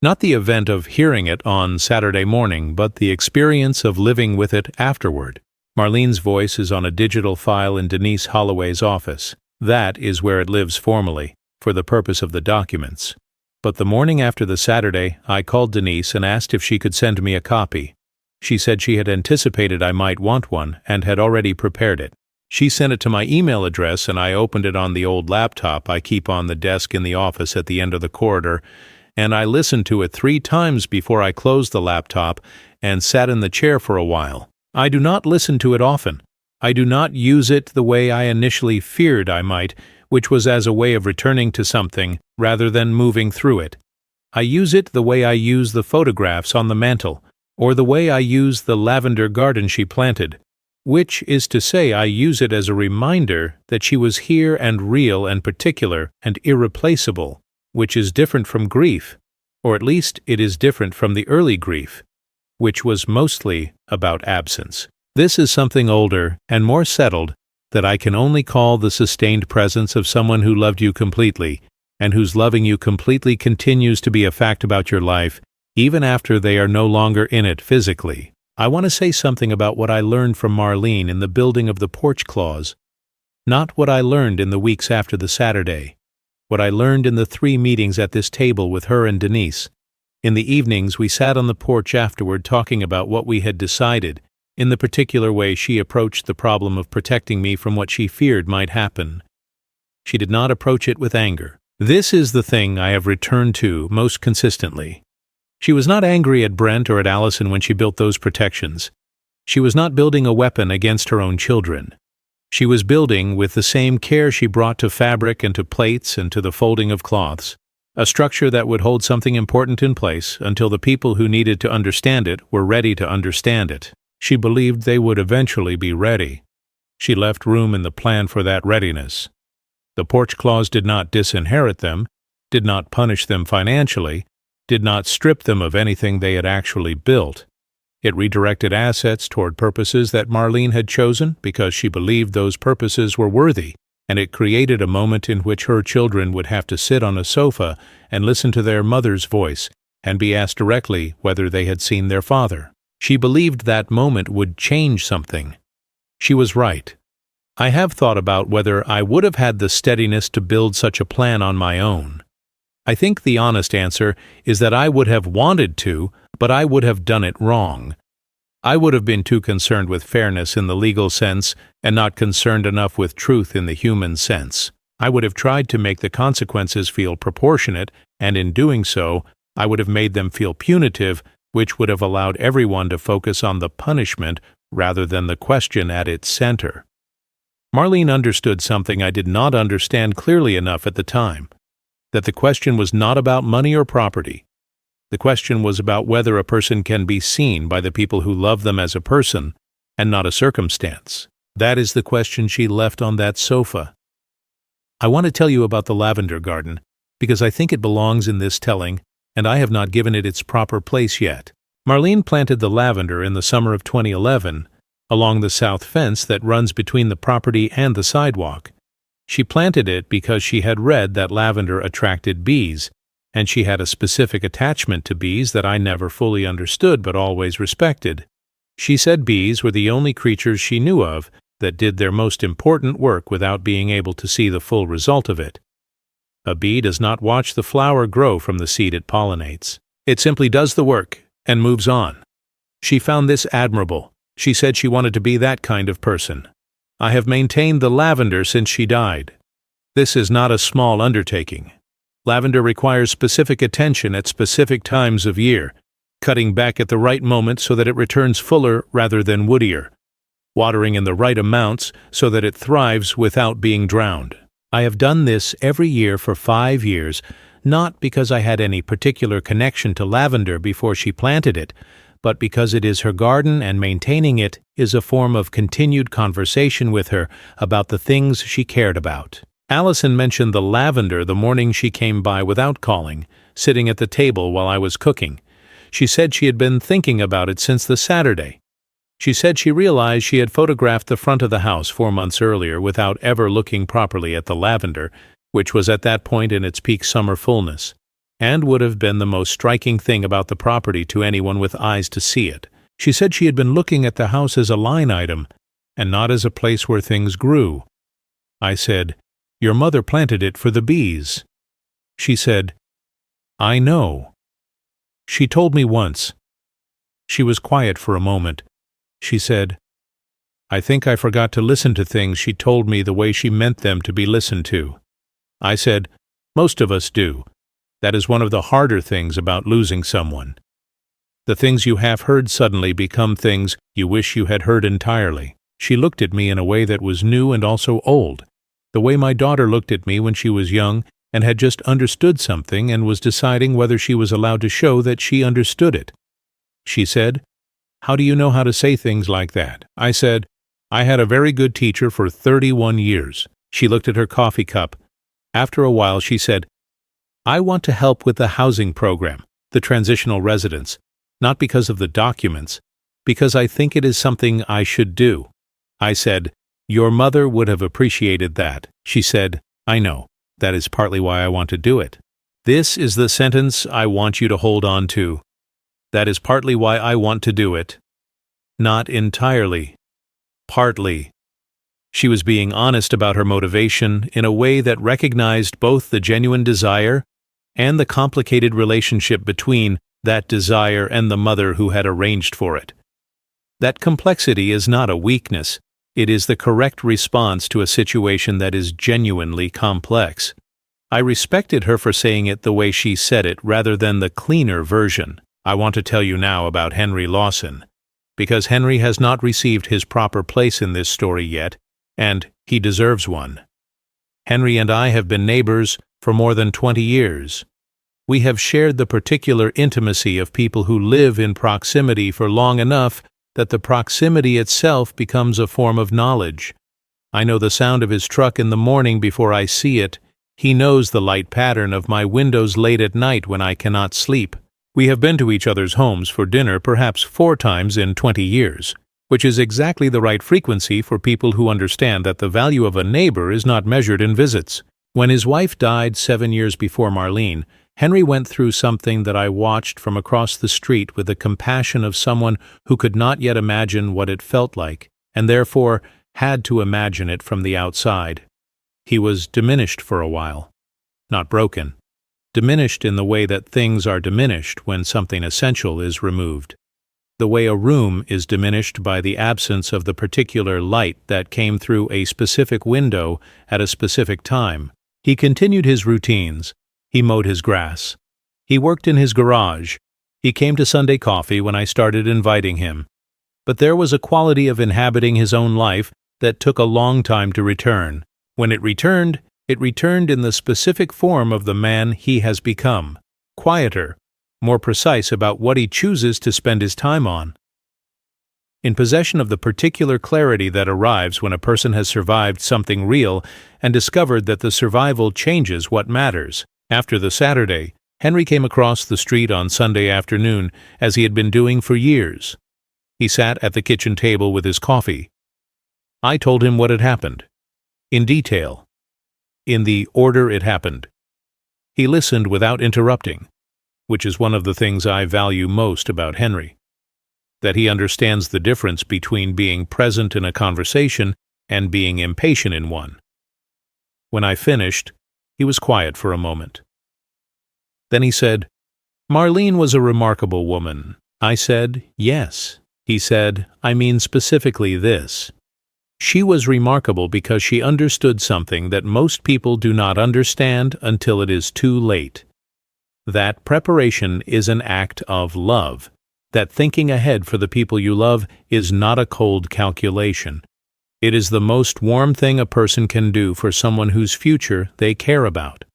not the event of hearing it on Saturday morning, but the experience of living with it afterward. Marlene's voice is on a digital file in Denise Holloway's office. That is where it lives formally, for the purpose of the documents. But the morning after the Saturday, I called Denise and asked if she could send me a copy. She said she had anticipated I might want one and had already prepared it. She sent it to my email address, and I opened it on the old laptop I keep on the desk in the office at the end of the corridor, and I listened to it 3 times before I closed the laptop and sat in the chair for a while. I do not listen to it often. I do not use it the way I initially feared I might, which was as a way of returning to something rather than moving through it. I use it the way I use the photographs on the mantel, or the way I use the lavender garden she planted, which is to say I use it as a reminder that she was here and real and particular and irreplaceable, which is different from grief, or at least it is different from the early grief, which was mostly about absence. This is something older and more settled that I can only call the sustained presence of someone who loved you completely, and whose loving you completely continues to be a fact about your life, even after they are no longer in it physically. I want to say something about what I learned from Marlene in the building of the porch clause. Not what I learned in the weeks after the Saturday. What I learned in the 3 meetings at this table with her and Denise. In the evenings we sat on the porch afterward talking about what we had decided, in the particular way she approached the problem of protecting me from what she feared might happen. She did not approach it with anger. This is the thing I have returned to most consistently. She was not angry at Brent or at Allison when she built those protections. She was not building a weapon against her own children. She was building with the same care she brought to fabric and to plates and to the folding of cloths, a structure that would hold something important in place until the people who needed to understand it were ready to understand it. She believed they would eventually be ready. She left room in the plan for that readiness. The porch clause did not disinherit them, did not punish them financially, did not strip them of anything they had actually built. It redirected assets toward purposes that Marlene had chosen because she believed those purposes were worthy, and it created a moment in which her children would have to sit on a sofa and listen to their mother's voice and be asked directly whether they had seen their father. She believed that moment would change something. She was right. I have thought about whether I would have had the steadiness to build such a plan on my own. I think the honest answer is that I would have wanted to, but I would have done it wrong. I would have been too concerned with fairness in the legal sense and not concerned enough with truth in the human sense. I would have tried to make the consequences feel proportionate, and in doing so, I would have made them feel punitive, which would have allowed everyone to focus on the punishment rather than the question at its center. Marlene understood something I did not understand clearly enough at the time, that the question was not about money or property. The question was about whether a person can be seen by the people who love them as a person and not a circumstance. That is the question she left on that sofa. I want to tell you about the lavender garden because I think it belongs in this telling, and I have not given it its proper place yet. Marlene planted the lavender in the summer of 2011 along the south fence that runs between the property and the sidewalk. She planted it because she had read that lavender attracted bees, and she had a specific attachment to bees that I never fully understood but always respected. She said bees were the only creatures she knew of that did their most important work without being able to see the full result of it. A bee does not watch the flower grow from the seed it pollinates. It simply does the work and moves on. She found this admirable. She said she wanted to be that kind of person. I have maintained the lavender since she died. This is not a small undertaking. Lavender requires specific attention at specific times of year, cutting back at the right moment so that it returns fuller rather than woodier, watering in the right amounts so that it thrives without being drowned. I have done this every year for 5 years, not because I had any particular connection to lavender before she planted it, but because it is her garden and maintaining it is a form of continued conversation with her about the things she cared about. Allison mentioned the lavender the morning she came by without calling, sitting at the table while I was cooking. She said she had been thinking about it since the Saturday. She said she realized she had photographed the front of the house 4 months earlier without ever looking properly at the lavender, which was at that point in its peak summer fullness, and would have been the most striking thing about the property to anyone with eyes to see it. She said she had been looking at the house as a line item, and not as a place where things grew. I said, "Your mother planted it for the bees." She said, "I know." She told me once. She was quiet for a moment. She said, "I think I forgot to listen to things she told me the way she meant them to be listened to." I said, "Most of us do. That is one of the harder things about losing someone. The things you have heard suddenly become things you wish you had heard entirely." She looked at me in a way that was new and also old, the way my daughter looked at me when she was young and had just understood something and was deciding whether she was allowed to show that she understood it. She said, "How do you know how to say things like that?" I said, "I had a very good teacher for 31 years. She looked at her coffee cup. After a while she said, "I want to help with the housing program, the transitional residence, not because of the documents, because I think it is something I should do." I said, "Your mother would have appreciated that." She said, "I know. That is partly why I want to do it." This is the sentence I want you to hold on to. That is partly why I want to do it. Not entirely. Partly. She was being honest about her motivation in a way that recognized both the genuine desire and the complicated relationship between that desire and the mother who had arranged for it. That complexity is not a weakness. It is the correct response to a situation that is genuinely complex. I respected her for saying it the way she said it rather than the cleaner version. I want to tell you now about Henry Lawson, because Henry has not received his proper place in this story yet, and he deserves one. Henry and I have been neighbors for more than 20 years. We have shared the particular intimacy of people who live in proximity for long enough that the proximity itself becomes a form of knowledge. I know the sound of his truck in the morning before I see it. He knows the light pattern of my windows late at night when I cannot sleep. We have been to each other's homes for dinner perhaps 4 times in 20 years, which is exactly the right frequency for people who understand that the value of a neighbor is not measured in visits. When his wife died 7 years before Marlene, Henry went through something that I watched from across the street with the compassion of someone who could not yet imagine what it felt like, and therefore had to imagine it from the outside. He was diminished for a while. Not broken. Diminished in the way that things are diminished when something essential is removed. The way a room is diminished by the absence of the particular light that came through a specific window at a specific time. He continued his routines. He mowed his grass. He worked in his garage. He came to Sunday coffee when I started inviting him. But there was a quality of inhabiting his own life that took a long time to return. When it returned in the specific form of the man he has become, quieter, more precise about what he chooses to spend his time on. In possession of the particular clarity that arrives when a person has survived something real and discovered that the survival changes what matters. After the Saturday, Henry came across the street on Sunday afternoon as he had been doing for years. He sat at the kitchen table with his coffee. I told him what had happened. In detail. In the order it happened. He listened without interrupting, which is one of the things I value most about Henry. That he understands the difference between being present in a conversation and being impatient in one. When I finished, he was quiet for a moment. Then he said, "Marlene was a remarkable woman." I said, "Yes." He said, "I mean specifically this. She was remarkable because she understood something that most people do not understand until it is too late. That preparation is an act of love. That thinking ahead for the people you love is not a cold calculation. It is the most warm thing a person can do for someone whose future they care about."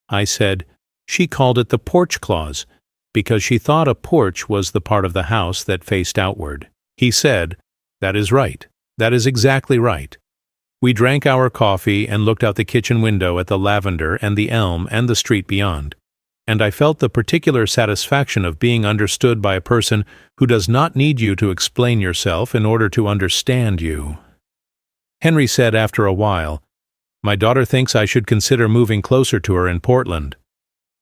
I said, "She called it the porch clause, because she thought a porch was the part of the house that faced outward." He said, "That is right. That is exactly right." We drank our coffee and looked out the kitchen window at the lavender and the elm and the street beyond. and I felt the particular satisfaction of being understood by a person who does not need you to explain yourself in order to understand you. Henry said after a while, "My daughter thinks I should consider moving closer to her in Portland."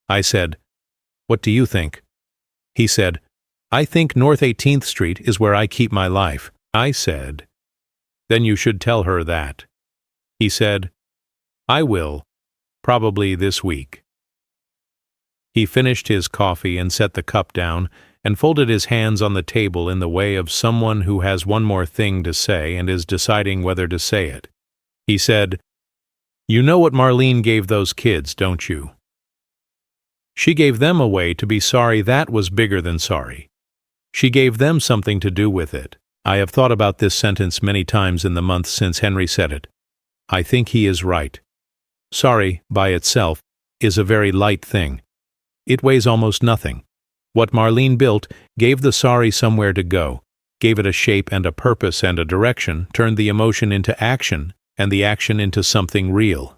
I said, "What do you think?" He said, "I think North 18th Street is where I keep my life." I said, "Then you should tell her that." He said, "I will, probably this week." He finished his coffee and set the cup down and folded his hands on the table in the way of someone who has one more thing to say and is deciding whether to say it. He said, "You know what Marlene gave those kids, don't you? She gave them away to be sorry. That was bigger than sorry. She gave them something to do with it." I have thought about this sentence many times in the months since Henry said it. I think he is right. Sorry, by itself, is a very light thing. It weighs almost nothing. What Marlene built gave the sorry somewhere to go, gave it a shape and a purpose and a direction, turned the emotion into action, and the action into something real.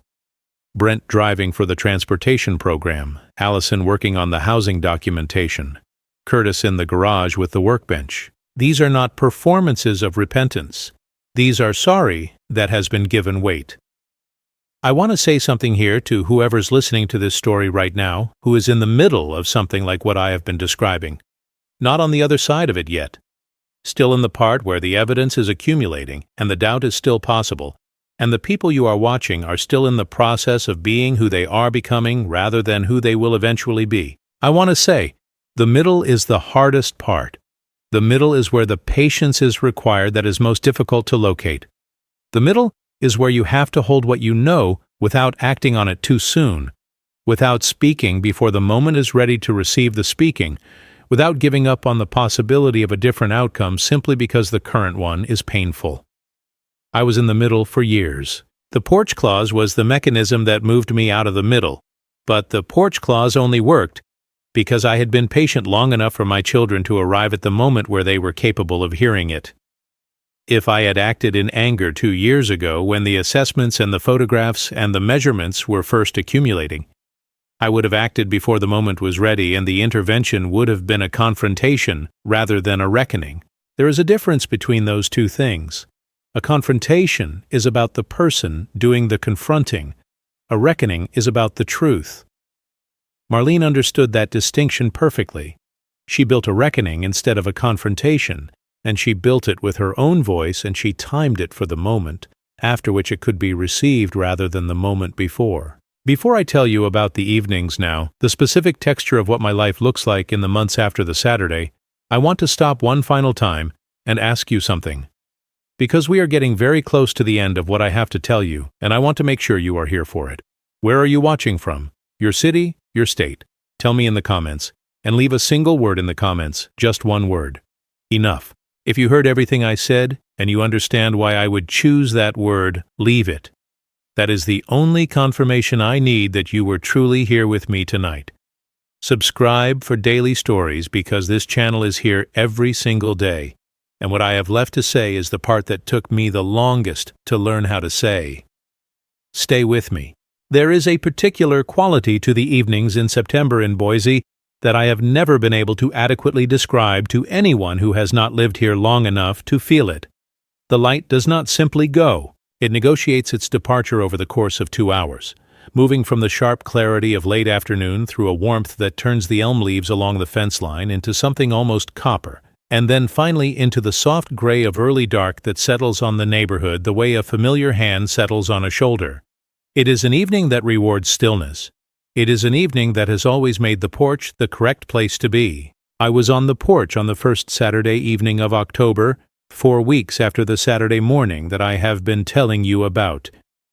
Brent driving for the transportation program, Allison working on the housing documentation, Curtis in the garage with the workbench. These are not performances of repentance. These are sorry that has been given weight. I want to say something here to whoever's listening to this story right now, who is in the middle of something like what I have been describing, not on the other side of it yet, still in the part where the evidence is accumulating and the doubt is still possible, and the people you are watching are still in the process of being who they are becoming rather than who they will eventually be. I want to say, the middle is the hardest part. The middle is where the patience is required that is most difficult to locate. The middle is where you have to hold what you know without acting on it too soon, without speaking before the moment is ready to receive the speaking, without giving up on the possibility of a different outcome simply because the current one is painful. I was in the middle for years. The porch clause was the mechanism that moved me out of the middle, but the porch clause only worked because I had been patient long enough for my children to arrive at the moment where they were capable of hearing it. If I had acted in anger 2 years ago when the assessments and the photographs and the measurements were first accumulating, I would have acted before the moment was ready and the intervention would have been a confrontation rather than a reckoning. There is a difference between those two things. A confrontation is about the person doing the confronting. A reckoning is about the truth. Marlene understood that distinction perfectly. She built a reckoning instead of a confrontation, and she built it with her own voice and she timed it for the moment, after which it could be received rather than the moment before. Before I tell you about the evenings now, the specific texture of what my life looks like in the months after the Saturday, I want to stop one final time and ask you something. Because we are getting very close to the end of what I have to tell you, and I want to make sure you are here for it. Where are you watching from? Your city? Your state? Tell me in the comments, and leave a single word in the comments, just one word. Enough. If you heard everything I said, and you understand why I would choose that word, leave it. That is the only confirmation I need that you were truly here with me tonight. Subscribe for daily stories because this channel is here every single day, and what I have left to say is the part that took me the longest to learn how to say. Stay with me. There is a particular quality to the evenings in September in Boise that I have never been able to adequately describe to anyone who has not lived here long enough to feel it. The light does not simply go. It negotiates its departure over the course of 2 hours, moving from the sharp clarity of late afternoon through a warmth that turns the elm leaves along the fence line into something almost copper, and then finally into the soft gray of early dark that settles on the neighborhood the way a familiar hand settles on a shoulder. It is an evening that rewards stillness. It is an evening that has always made the porch the correct place to be. I was on the porch on the first Saturday evening of October, 4 weeks after the Saturday morning that I have been telling you about,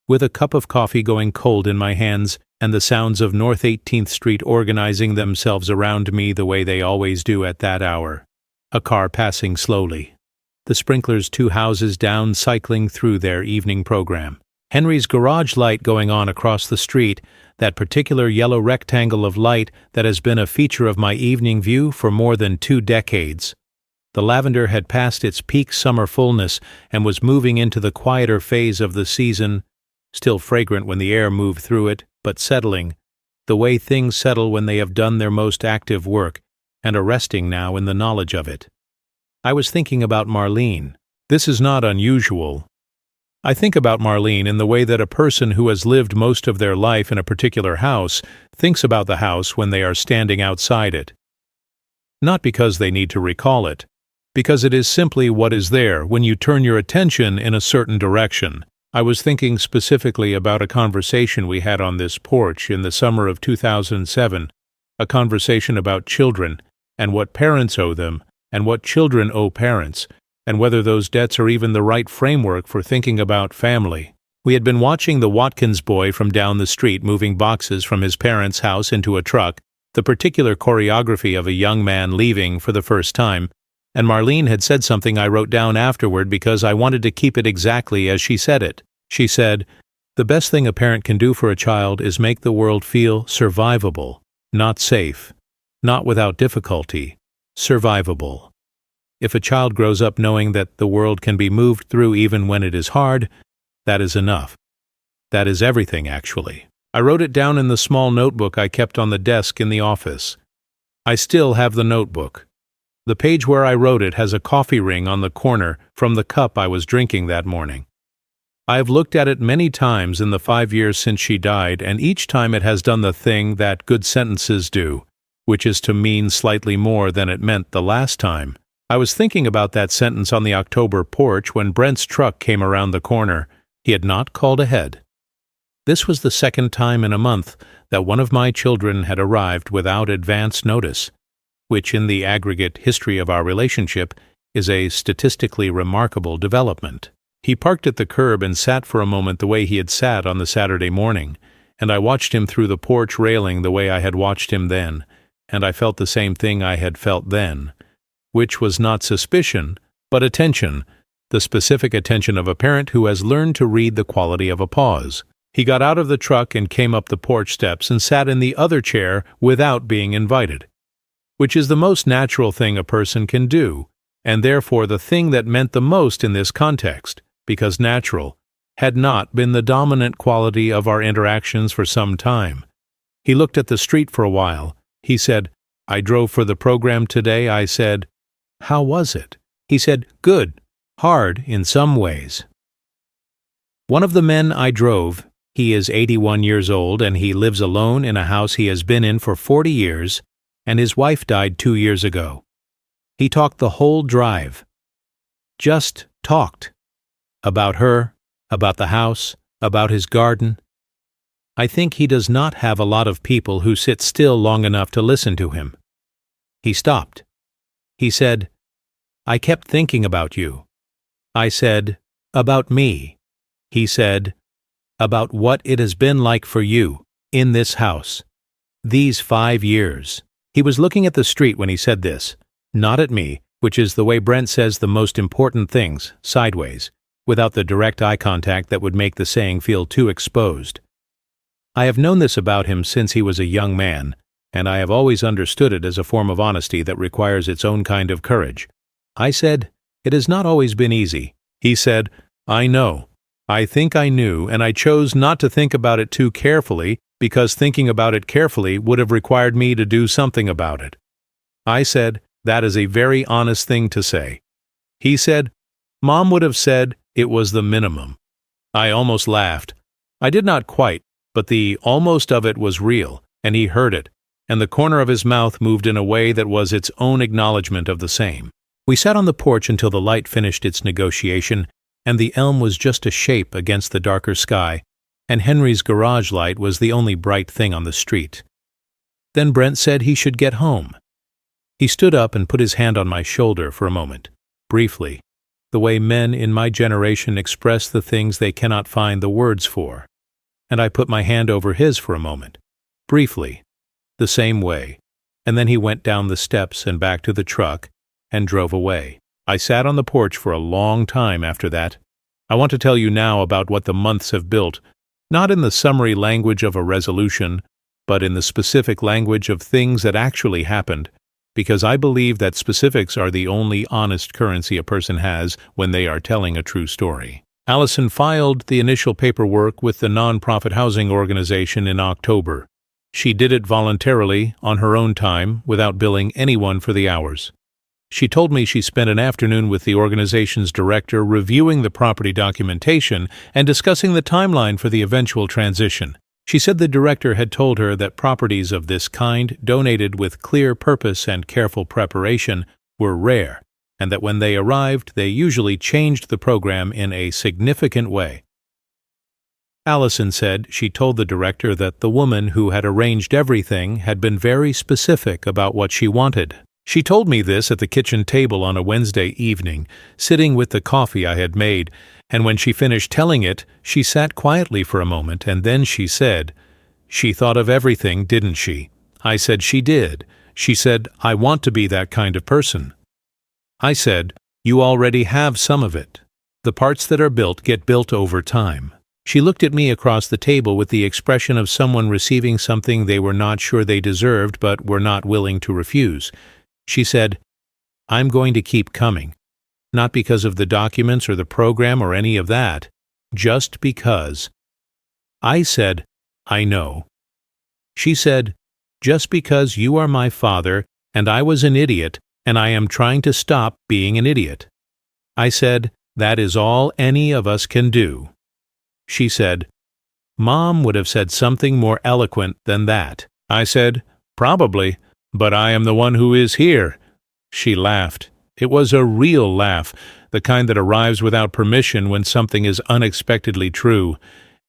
with a cup of coffee going cold in my hands and the sounds of North 18th Street organizing themselves around me the way they always do at that hour. A car passing slowly. The sprinklers 2 houses down cycling through their evening program. Henry's garage light going on across the street, that particular yellow rectangle of light that has been a feature of my evening view for more than 2 decades. The lavender had passed its peak summer fullness and was moving into the quieter phase of the season, still fragrant when the air moved through it, but settling, the way things settle when they have done their most active work and are resting now in the knowledge of it. I was thinking about Marlene. This is not unusual. I think about Marlene in the way that a person who has lived most of their life in a particular house thinks about the house when they are standing outside it. Not because they need to recall it, because it is simply what is there when you turn your attention in a certain direction. I was thinking specifically about a conversation we had on this porch in the summer of 2007, a conversation about children and what parents owe them and what children owe parents, and whether those debts are even the right framework for thinking about family. We had been watching the Watkins boy from down the street moving boxes from his parents' house into a truck, the particular choreography of a young man leaving for the first time, and Marlene had said something I wrote down afterward because I wanted to keep it exactly as she said it. She said, "The best thing a parent can do for a child is make the world feel survivable, not safe, not without difficulty, survivable. If a child grows up knowing that the world can be moved through even when it is hard, that is enough. That is everything, actually." I wrote it down in the small notebook I kept on the desk in the office. I still have the notebook. The page where I wrote it has a coffee ring on the corner from the cup I was drinking that morning. I have looked at it many times in the 5 years since she died, and each time it has done the thing that good sentences do, which is to mean slightly more than it meant the last time. I was thinking about that sentence on the October porch when Brent's truck came around the corner. He had not called ahead. This was the second time in a month that one of my children had arrived without advance notice, which in the aggregate history of our relationship is a statistically remarkable development. He parked at the curb and sat for a moment the way he had sat on the Saturday morning, and I watched him through the porch railing the way I had watched him then, and I felt the same thing I had felt then, which was not suspicion, but attention, the specific attention of a parent who has learned to read the quality of a pause. He got out of the truck and came up the porch steps and sat in the other chair without being invited, which is the most natural thing a person can do, and therefore the thing that meant the most in this context, because natural had not been the dominant quality of our interactions for some time. He looked at the street for a while. He said, "I drove for the program today." I said, "How was it?" He said, "Good, hard in some ways." One of the men I drove, he is 81 years old and he lives alone in a house he has been in for 40 years, and his wife died 2 years ago. He talked the whole drive. Just talked. About her, about the house, about his garden. I think he does not have a lot of people who sit still long enough to listen to him. He stopped. He said, "I kept thinking about you." I said, "About me." He said, "About what it has been like for you, in this house, these 5 years. He was looking at the street when he said this, not at me, which is the way Brent says the most important things, sideways, without the direct eye contact that would make the saying feel too exposed. I have known this about him since he was a young man, and I have always understood it as a form of honesty that requires its own kind of courage. I said, "It has not always been easy." He said, "I know. I think I knew, and I chose not to think about it too carefully because thinking about it carefully would have required me to do something about it." I said, "That is a very honest thing to say." He said, "Mom would have said it was the minimum." I almost laughed. I did not quite, but the almost of it was real, and he heard it, and the corner of his mouth moved in a way that was its own acknowledgement of the same. We sat on the porch until the light finished its negotiation, and the elm was just a shape against the darker sky, and Henry's garage light was the only bright thing on the street. Then Brent said he should get home. He stood up and put his hand on my shoulder for a moment, briefly, the way men in my generation express the things they cannot find the words for, and I put my hand over his for a moment, briefly, the same way, and then he went down the steps and back to the truck and drove away. I sat on the porch for a long time after that. I want to tell you now about what the months have built, not in the summary language of a resolution, but in the specific language of things that actually happened, because I believe that specifics are the only honest currency a person has when they are telling a true story. Allison filed the initial paperwork with the nonprofit housing organization in October. She did it voluntarily, on her own time, without billing anyone for the hours. She told me she spent an afternoon with the organization's director reviewing the property documentation and discussing the timeline for the eventual transition. She said the director had told her that properties of this kind, donated with clear purpose and careful preparation, were rare, and that when they arrived, they usually changed the program in a significant way. Allison said she told the director that the woman who had arranged everything had been very specific about what she wanted. She told me this at the kitchen table on a Wednesday evening, sitting with the coffee I had made, and when she finished telling it, she sat quietly for a moment, and then she said, "She thought of everything, didn't she?" I said she did. She said, "I want to be that kind of person." I said, "You already have some of it. The parts that are built get built over time." She looked at me across the table with the expression of someone receiving something they were not sure they deserved but were not willing to refuse. She said, "I'm going to keep coming. Not because of the documents or the program or any of that, just because." I said, "I know." She said, "Just because you are my father, and I was an idiot, and I am trying to stop being an idiot." I said, "That is all any of us can do." She said, "Mom would have said something more eloquent than that." I said, "Probably, but I am the one who is here." She laughed. It was a real laugh, the kind that arrives without permission when something is unexpectedly true,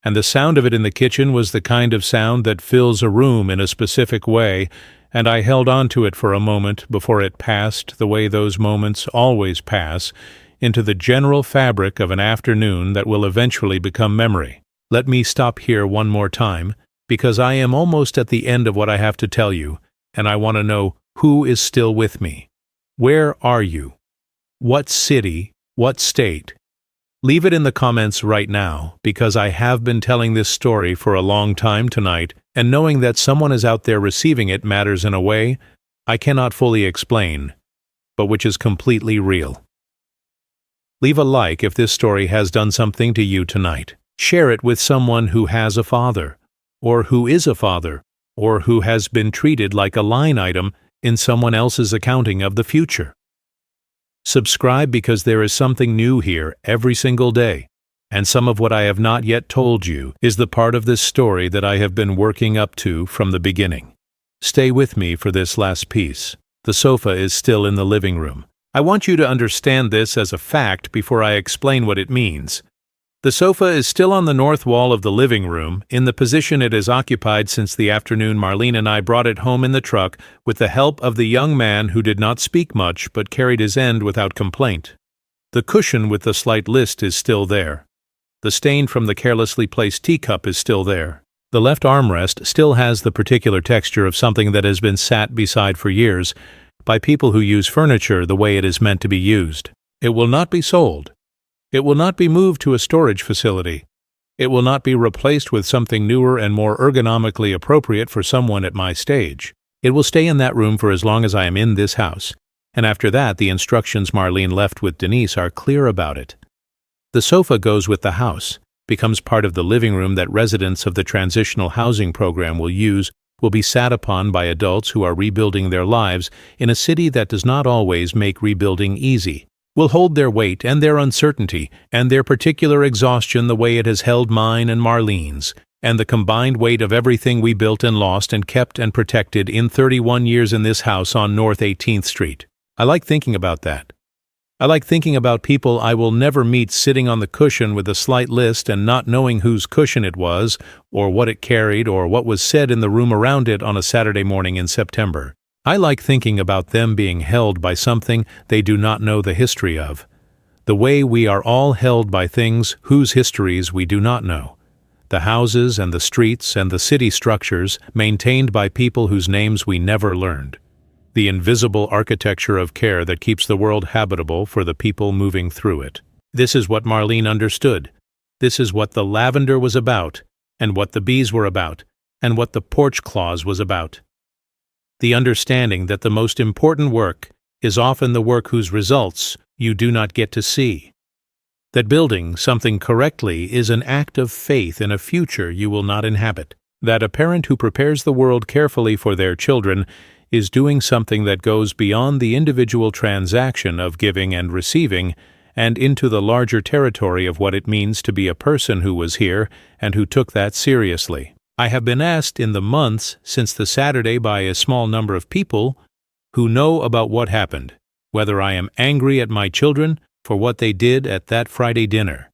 and the sound of it in the kitchen was the kind of sound that fills a room in a specific way, and I held on to it for a moment before it passed, the way those moments always pass, into the general fabric of an afternoon that will eventually become memory. Let me stop here one more time, because I am almost at the end of what I have to tell you, and I want to know who is still with me. Where are you? What city? What state? Leave it in the comments right now, because I have been telling this story for a long time tonight, and knowing that someone is out there receiving it matters in a way I cannot fully explain, but which is completely real. Leave a like if this story has done something to you tonight. Share it with someone who has a father, or who is a father, or who has been treated like a line item in someone else's accounting of the future. Subscribe because there is something new here every single day, and some of what I have not yet told you is the part of this story that I have been working up to from the beginning. Stay with me for this last piece. The sofa is still in the living room. I want you to understand this as a fact before I explain what it means. The sofa is still on the north wall of the living room, in the position it has occupied since the afternoon Marlene and I brought it home in the truck with the help of the young man who did not speak much but carried his end without complaint. The cushion with the slight list is still there. The stain from the carelessly placed teacup is still there. The left armrest still has the particular texture of something that has been sat beside for years by people who use furniture the way it is meant to be used. It will not be sold. It will not be moved to a storage facility. It will not be replaced with something newer and more ergonomically appropriate for someone at my stage. It will stay in that room for as long as I am in this house, and after that the instructions Marlene left with Denise are clear about it. The sofa goes with the house, becomes part of the living room that residents of the transitional housing program will be sat upon by adults who are rebuilding their lives in a city that does not always make rebuilding easy. Will hold their weight and their uncertainty and their particular exhaustion the way it has held mine and Marlene's, and the combined weight of everything we built and lost and kept and protected in 31 years in this house on North 18th Street. I like thinking about that. I like thinking about people I will never meet sitting on the cushion with a slight list and not knowing whose cushion it was, or what it carried, or what was said in the room around it on a Saturday morning in September. I like thinking about them being held by something they do not know the history of, the way we are all held by things whose histories we do not know. The houses and the streets and the city structures maintained by people whose names we never learned. The invisible architecture of care that keeps the world habitable for the people moving through it. This is what Marlene understood. This is what the lavender was about, and what the bees were about, and what the porch clause was about. The understanding that the most important work is often the work whose results you do not get to see. That building something correctly is an act of faith in a future you will not inhabit. that a parent who prepares the world carefully for their children is doing something that goes beyond the individual transaction of giving and receiving and into the larger territory of what it means to be a person who was here and who took that seriously. I have been asked in the months since the Saturday by a small number of people who know about what happened, whether I am angry at my children for what they did at that Friday dinner,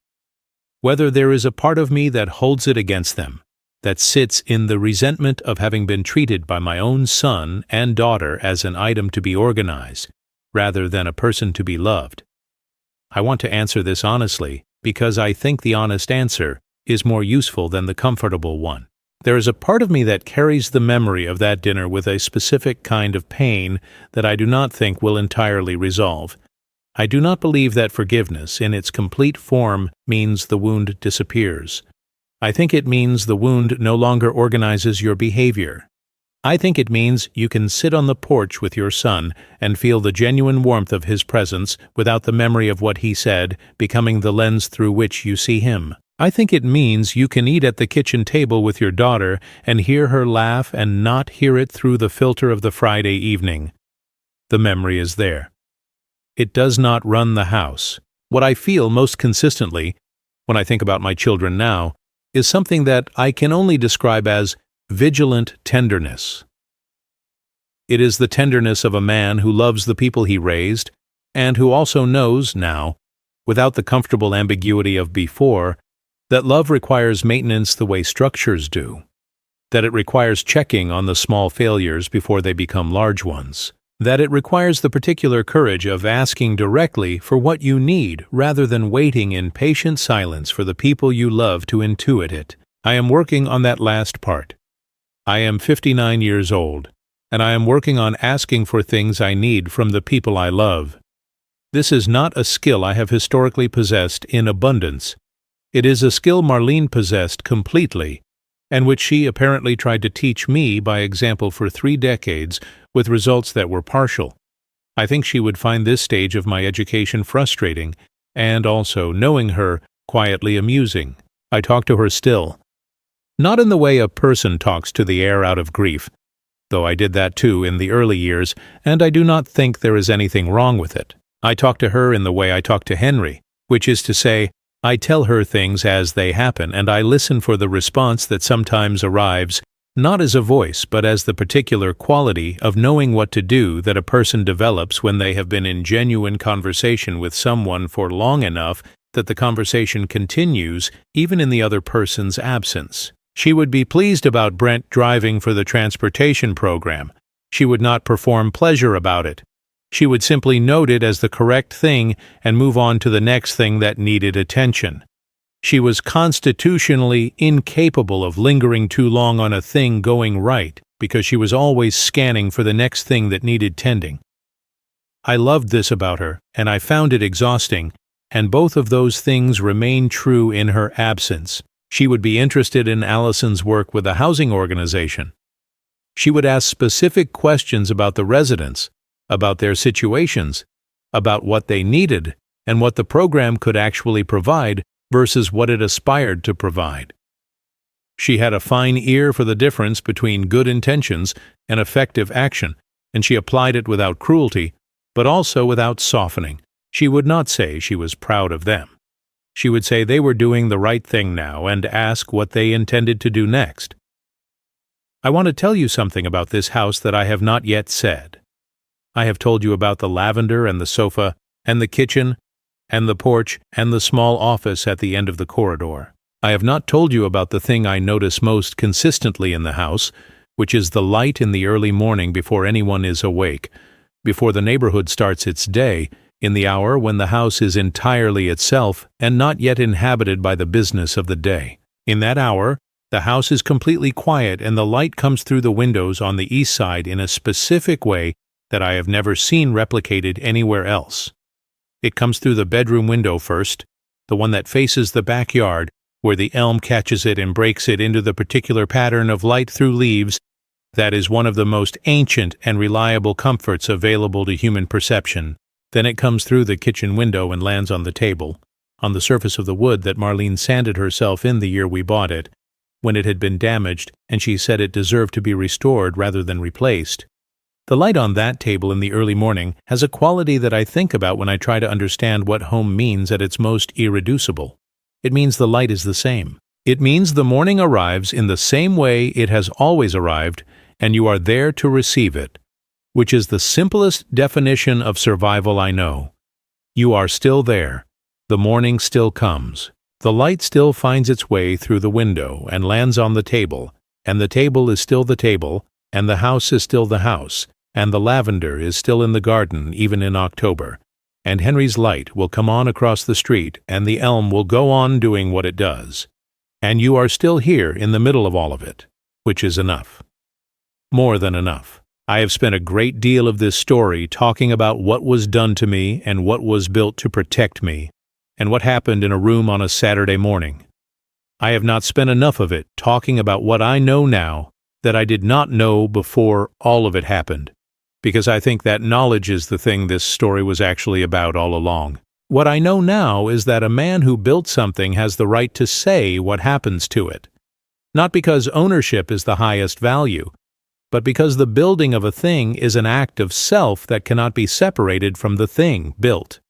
whether there is a part of me that holds it against them, that sits in the resentment of having been treated by my own son and daughter as an item to be organized, rather than a person to be loved. I want to answer this honestly because I think the honest answer is more useful than the comfortable one. There is a part of me that carries the memory of that dinner with a specific kind of pain that I do not think will entirely resolve. I do not believe that forgiveness in its complete form means the wound disappears. I think it means the wound no longer organizes your behavior. I think it means you can sit on the porch with your son and feel the genuine warmth of his presence without the memory of what he said becoming the lens through which you see him. I think it means you can eat at the kitchen table with your daughter and hear her laugh and not hear it through the filter of the Friday evening. The memory is there. It does not run the house. What I feel most consistently, when I think about my children now, is something that I can only describe as vigilant tenderness. It is the tenderness of a man who loves the people he raised, and who also knows now, without the comfortable ambiguity of before, that love requires maintenance the way structures do, that it requires checking on the small failures before they become large ones, that it requires the particular courage of asking directly for what you need rather than waiting in patient silence for the people you love to intuit it. I am working on that last part. I am 59 years old, and I am working on asking for things I need from the people I love. This is not a skill I have historically possessed in abundance. It is a skill Marlene possessed completely, and which she apparently tried to teach me by example for 3 decades with results that were partial. I think she would find this stage of my education frustrating, and also, knowing her, quietly amusing. I talk to her still. Not in the way a person talks to the air out of grief, though I did that too in the early years, and I do not think there is anything wrong with it. I talk to her in the way I talk to Henry, which is to say, I tell her things as they happen, and I listen for the response that sometimes arrives, not as a voice, but as the particular quality of knowing what to do that a person develops when they have been in genuine conversation with someone for long enough that the conversation continues even in the other person's absence. She would be pleased about Brent driving for the transportation program. She would not perform pleasure about it. She would simply note it as the correct thing and move on to the next thing that needed attention. She was constitutionally incapable of lingering too long on a thing going right because she was always scanning for the next thing that needed tending. I loved this about her, and I found it exhausting, and both of those things remain true in her absence. She would be interested in Allison's work with a housing organization. She would ask specific questions about the residents, about their situations, about what they needed, and what the program could actually provide versus what it aspired to provide. She had a fine ear for the difference between good intentions and effective action, and she applied it without cruelty, but also without softening. She would not say she was proud of them. She would say they were doing the right thing now and ask what they intended to do next. I want to tell you something about this house that I have not yet said. I have told you about the lavender and the sofa, and the kitchen, and the porch, and the small office at the end of the corridor. I have not told you about the thing I notice most consistently in the house, which is the light in the early morning before anyone is awake, before the neighborhood starts its day, in the hour when the house is entirely itself and not yet inhabited by the business of the day. In that hour, the house is completely quiet and the light comes through the windows on the east side in a specific way that I have never seen replicated anywhere else. It comes through the bedroom window first, the one that faces the backyard, where the elm catches it and breaks it into the particular pattern of light through leaves that is one of the most ancient and reliable comforts available to human perception. Then it comes through the kitchen window and lands on the table, on the surface of the wood that Marlene sanded herself in the year we bought it, when it had been damaged, and she said it deserved to be restored rather than replaced. The light on that table in the early morning has a quality that I think about when I try to understand what home means at its most irreducible. It means the light is the same. It means the morning arrives in the same way it has always arrived, and you are there to receive it, which is the simplest definition of survival I know. You are still there. The morning still comes. The light still finds its way through the window and lands on the table, and the table is still the table, and the house is still the house, and the lavender is still in the garden even in October, and Henry's light will come on across the street, and the elm will go on doing what it does. And you are still here in the middle of all of it, which is enough. More than enough. I have spent a great deal of this story talking about what was done to me and what was built to protect me, and what happened in a room on a Saturday morning. I have not spent enough of it talking about what I know now that I did not know before all of it happened, because I think that knowledge is the thing this story was actually about all along. What I know now is that a man who built something has the right to say what happens to it, not because ownership is the highest value, but because the building of a thing is an act of self that cannot be separated from the thing built.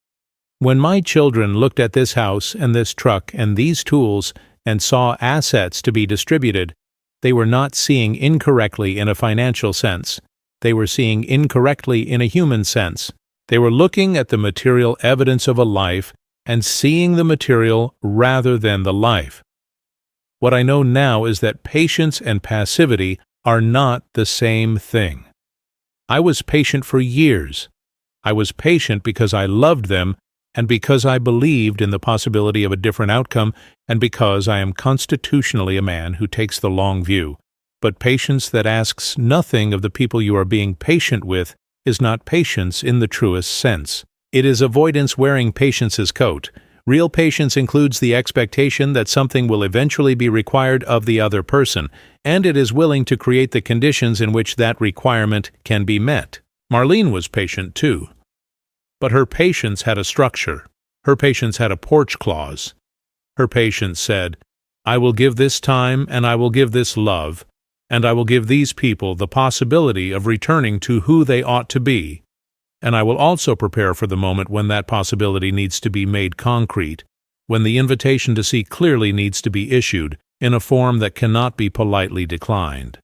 When my children looked at this house and this truck and these tools and saw assets to be distributed, they were not seeing incorrectly in a financial sense. They were seeing incorrectly in a human sense. They were looking at the material evidence of a life and seeing the material rather than the life. What I know now is that patience and passivity are not the same thing. I was patient for years. I was patient because I loved them and because I believed in the possibility of a different outcome and because I am constitutionally a man who takes the long view. But patience that asks nothing of the people you are being patient with is not patience in the truest sense. It is avoidance wearing patience's coat. Real patience includes the expectation that something will eventually be required of the other person, and it is willing to create the conditions in which that requirement can be met. Marlene was patient too. But her patience had a structure. Her patience had a porch clause. Her patience said, "I will give this time, and I will give this love, and I will give these people the possibility of returning to who they ought to be. And I will also prepare for the moment when that possibility needs to be made concrete, when the invitation to see clearly needs to be issued in a form that cannot be politely declined."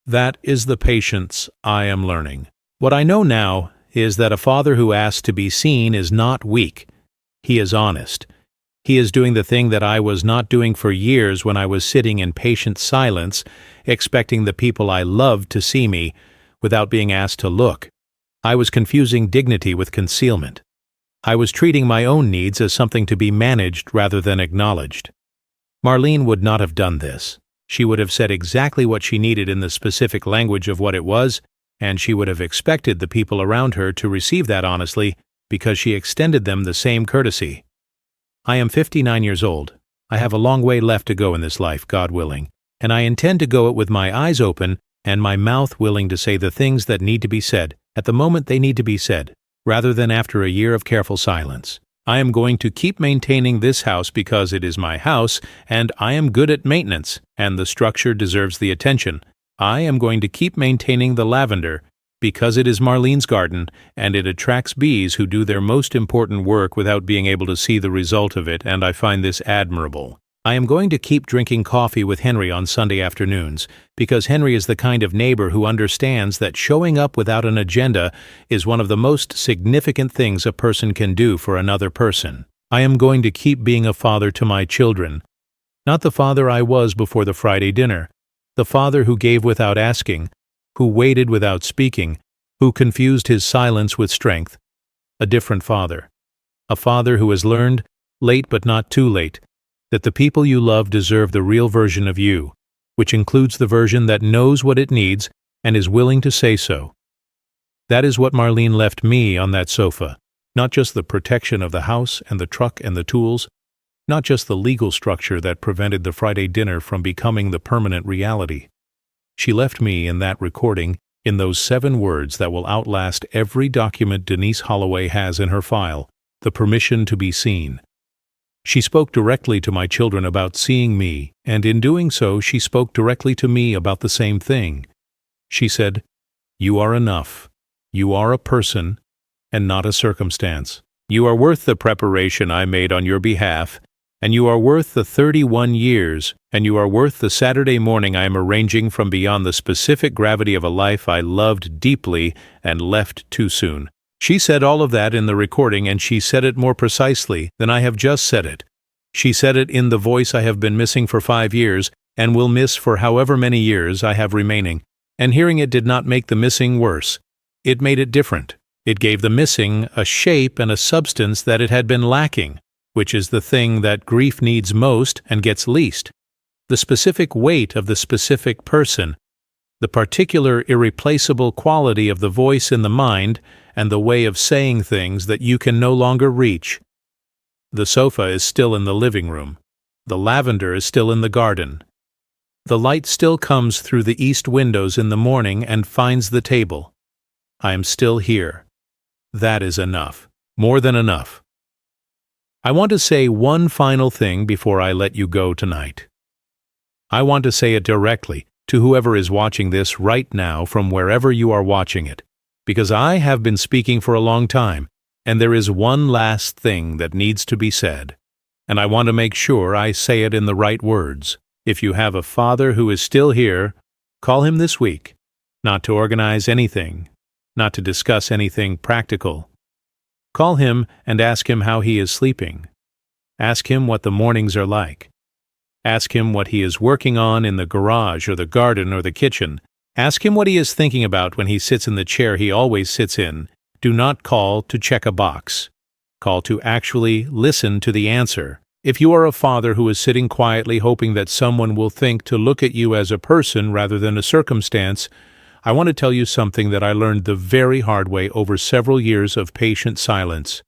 That is the patience I am learning. What I know now is that a father who asks to be seen is not weak. He is honest. He is doing the thing that I was not doing for years when I was sitting in patient silence, expecting the people I loved to see me, without being asked to look. I was confusing dignity with concealment. I was treating my own needs as something to be managed rather than acknowledged. Marlene would not have done this. She would have said exactly what she needed in the specific language of what it was, and she would have expected the people around her to receive that honestly because she extended them the same courtesy. I am 59 years old. I have a long way left to go in this life, God willing, and I intend to go it with my eyes open and my mouth willing to say the things that need to be said at the moment they need to be said, rather than after a year of careful silence. I am going to keep maintaining this house because it is my house, and I am good at maintenance, and the structure deserves the attention. I am going to keep maintaining the lavender because it is Marlene's garden, and it attracts bees who do their most important work without being able to see the result of it, and I find this admirable. I am going to keep drinking coffee with Henry on Sunday afternoons, because Henry is the kind of neighbor who understands that showing up without an agenda is one of the most significant things a person can do for another person. I am going to keep being a father to my children, not the father I was before the Friday dinner, the father who gave without asking, who waited without speaking, who confused his silence with strength. A different father. A father who has learned, late but not too late, that the people you love deserve the real version of you, which includes the version that knows what it needs and is willing to say so. That is what Marlene left me on that sofa, not just the protection of the house and the truck and the tools, not just the legal structure that prevented the Friday dinner from becoming the permanent reality. She left me in that recording, in those 7 words that will outlast every document Denise Holloway has in her file, the permission to be seen. She spoke directly to my children about seeing me, and in doing so she spoke directly to me about the same thing. She said, "You are enough. You are a person, and not a circumstance. You are worth the preparation I made on your behalf, and you are worth the 31 years, and you are worth the Saturday morning I am arranging from beyond the specific gravity of a life I loved deeply and left too soon." She said all of that in the recording, and she said it more precisely than I have just said it. She said it in the voice I have been missing for 5 years, and will miss for however many years I have remaining. And hearing it did not make the missing worse. It made it different. It gave the missing a shape and a substance that it had been lacking, which is the thing that grief needs most and gets least. The specific weight of the specific person, the particular irreplaceable quality of the voice in the mind, and the way of saying things that you can no longer reach. The sofa is still in the living room. The lavender is still in the garden. The light still comes through the east windows in the morning and finds the table. I am still here. That is enough. More than enough. I want to say one final thing before I let you go tonight. I want to say it directly to whoever is watching this right now from wherever you are watching it, because I have been speaking for a long time, and there is one last thing that needs to be said, and I want to make sure I say it in the right words. If you have a father who is still here, call him this week, not to organize anything, not to discuss anything practical. Call him and ask him how he is sleeping. Ask him what the mornings are like. Ask him what he is working on in the garage or the garden or the kitchen. Ask him what he is thinking about when he sits in the chair he always sits in. Do not call to check a box. Call to actually listen to the answer. If you are a father who is sitting quietly hoping that someone will think to look at you as a person rather than a circumstance, I want to tell you something that I learned the very hard way over several years of patient silence.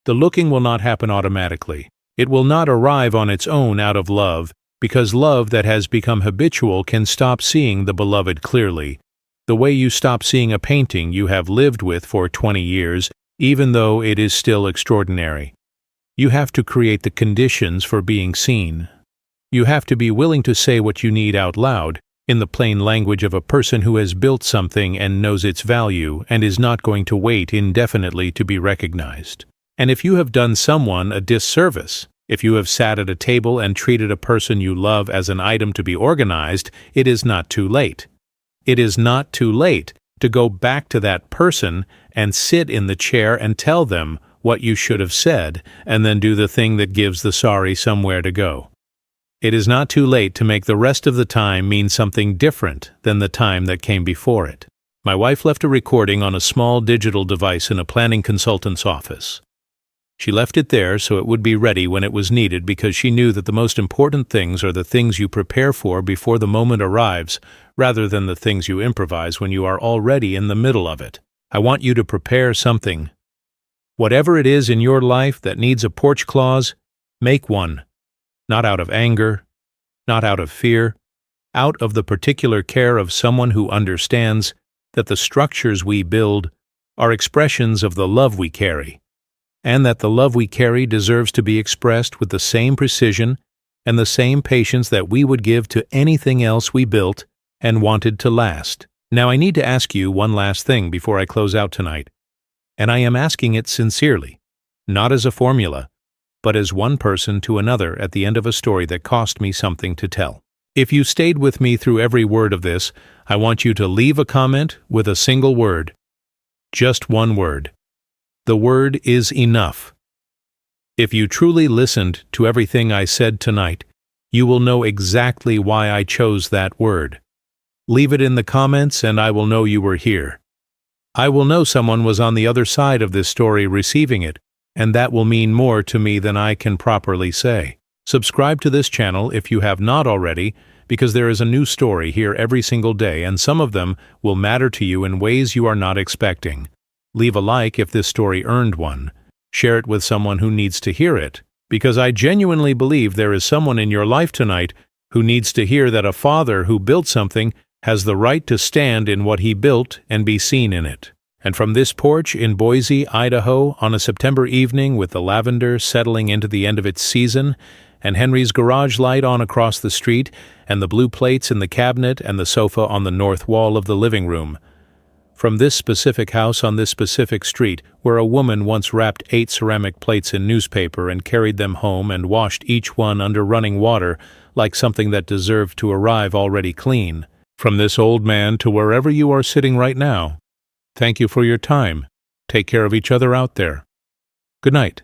The looking will not happen automatically. It will not arrive on its own out of love, because love that has become habitual can stop seeing the beloved clearly. The way you stop seeing a painting you have lived with for 20 years, even though it is still extraordinary. You have to create the conditions for being seen. You have to be willing to say what you need out loud, in the plain language of a person who has built something and knows its value and is not going to wait indefinitely to be recognized. And if you have done someone a disservice, if you have sat at a table and treated a person you love as an item to be organized, it is not too late. It is not too late to go back to that person and sit in the chair and tell them what you should have said, and then do the thing that gives the sorry somewhere to go. It is not too late to make the rest of the time mean something different than the time that came before it. My wife left a recording on a small digital device in a planning consultant's office. She left it there so it would be ready when it was needed, because she knew that the most important things are the things you prepare for before the moment arrives, rather than the things you improvise when you are already in the middle of it. I want you to prepare something. Whatever it is in your life that needs a porch clause, make one. Not out of anger, not out of fear, out of the particular care of someone who understands that the structures we build are expressions of the love we carry, and that the love we carry deserves to be expressed with the same precision and the same patience that we would give to anything else we built and wanted to last. Now I need to ask you one last thing before I close out tonight, and I am asking it sincerely, not as a formula, but as one person to another at the end of a story that cost me something to tell. If you stayed with me through every word of this, I want you to leave a comment with a single word. Just one word. The word is enough. If you truly listened to everything I said tonight, you will know exactly why I chose that word. Leave it in the comments and I will know you were here. I will know someone was on the other side of this story receiving it, and that will mean more to me than I can properly say. Subscribe to this channel if you have not already, because there is a new story here every single day, and some of them will matter to you in ways you are not expecting. Leave a like if this story earned one. Share it with someone who needs to hear it, because I genuinely believe there is someone in your life tonight who needs to hear that a father who built something has the right to stand in what he built and be seen in it. And from this porch in Boise, Idaho, on a September evening with the lavender settling into the end of its season, and Henry's garage light on across the street, and the blue plates in the cabinet and the sofa on the north wall of the living room. From this specific house on this specific street, where a woman once wrapped 8 ceramic plates in newspaper and carried them home and washed each one under running water like something that deserved to arrive already clean. From this old man to wherever you are sitting right now, thank you for your time. Take care of each other out there. Good night.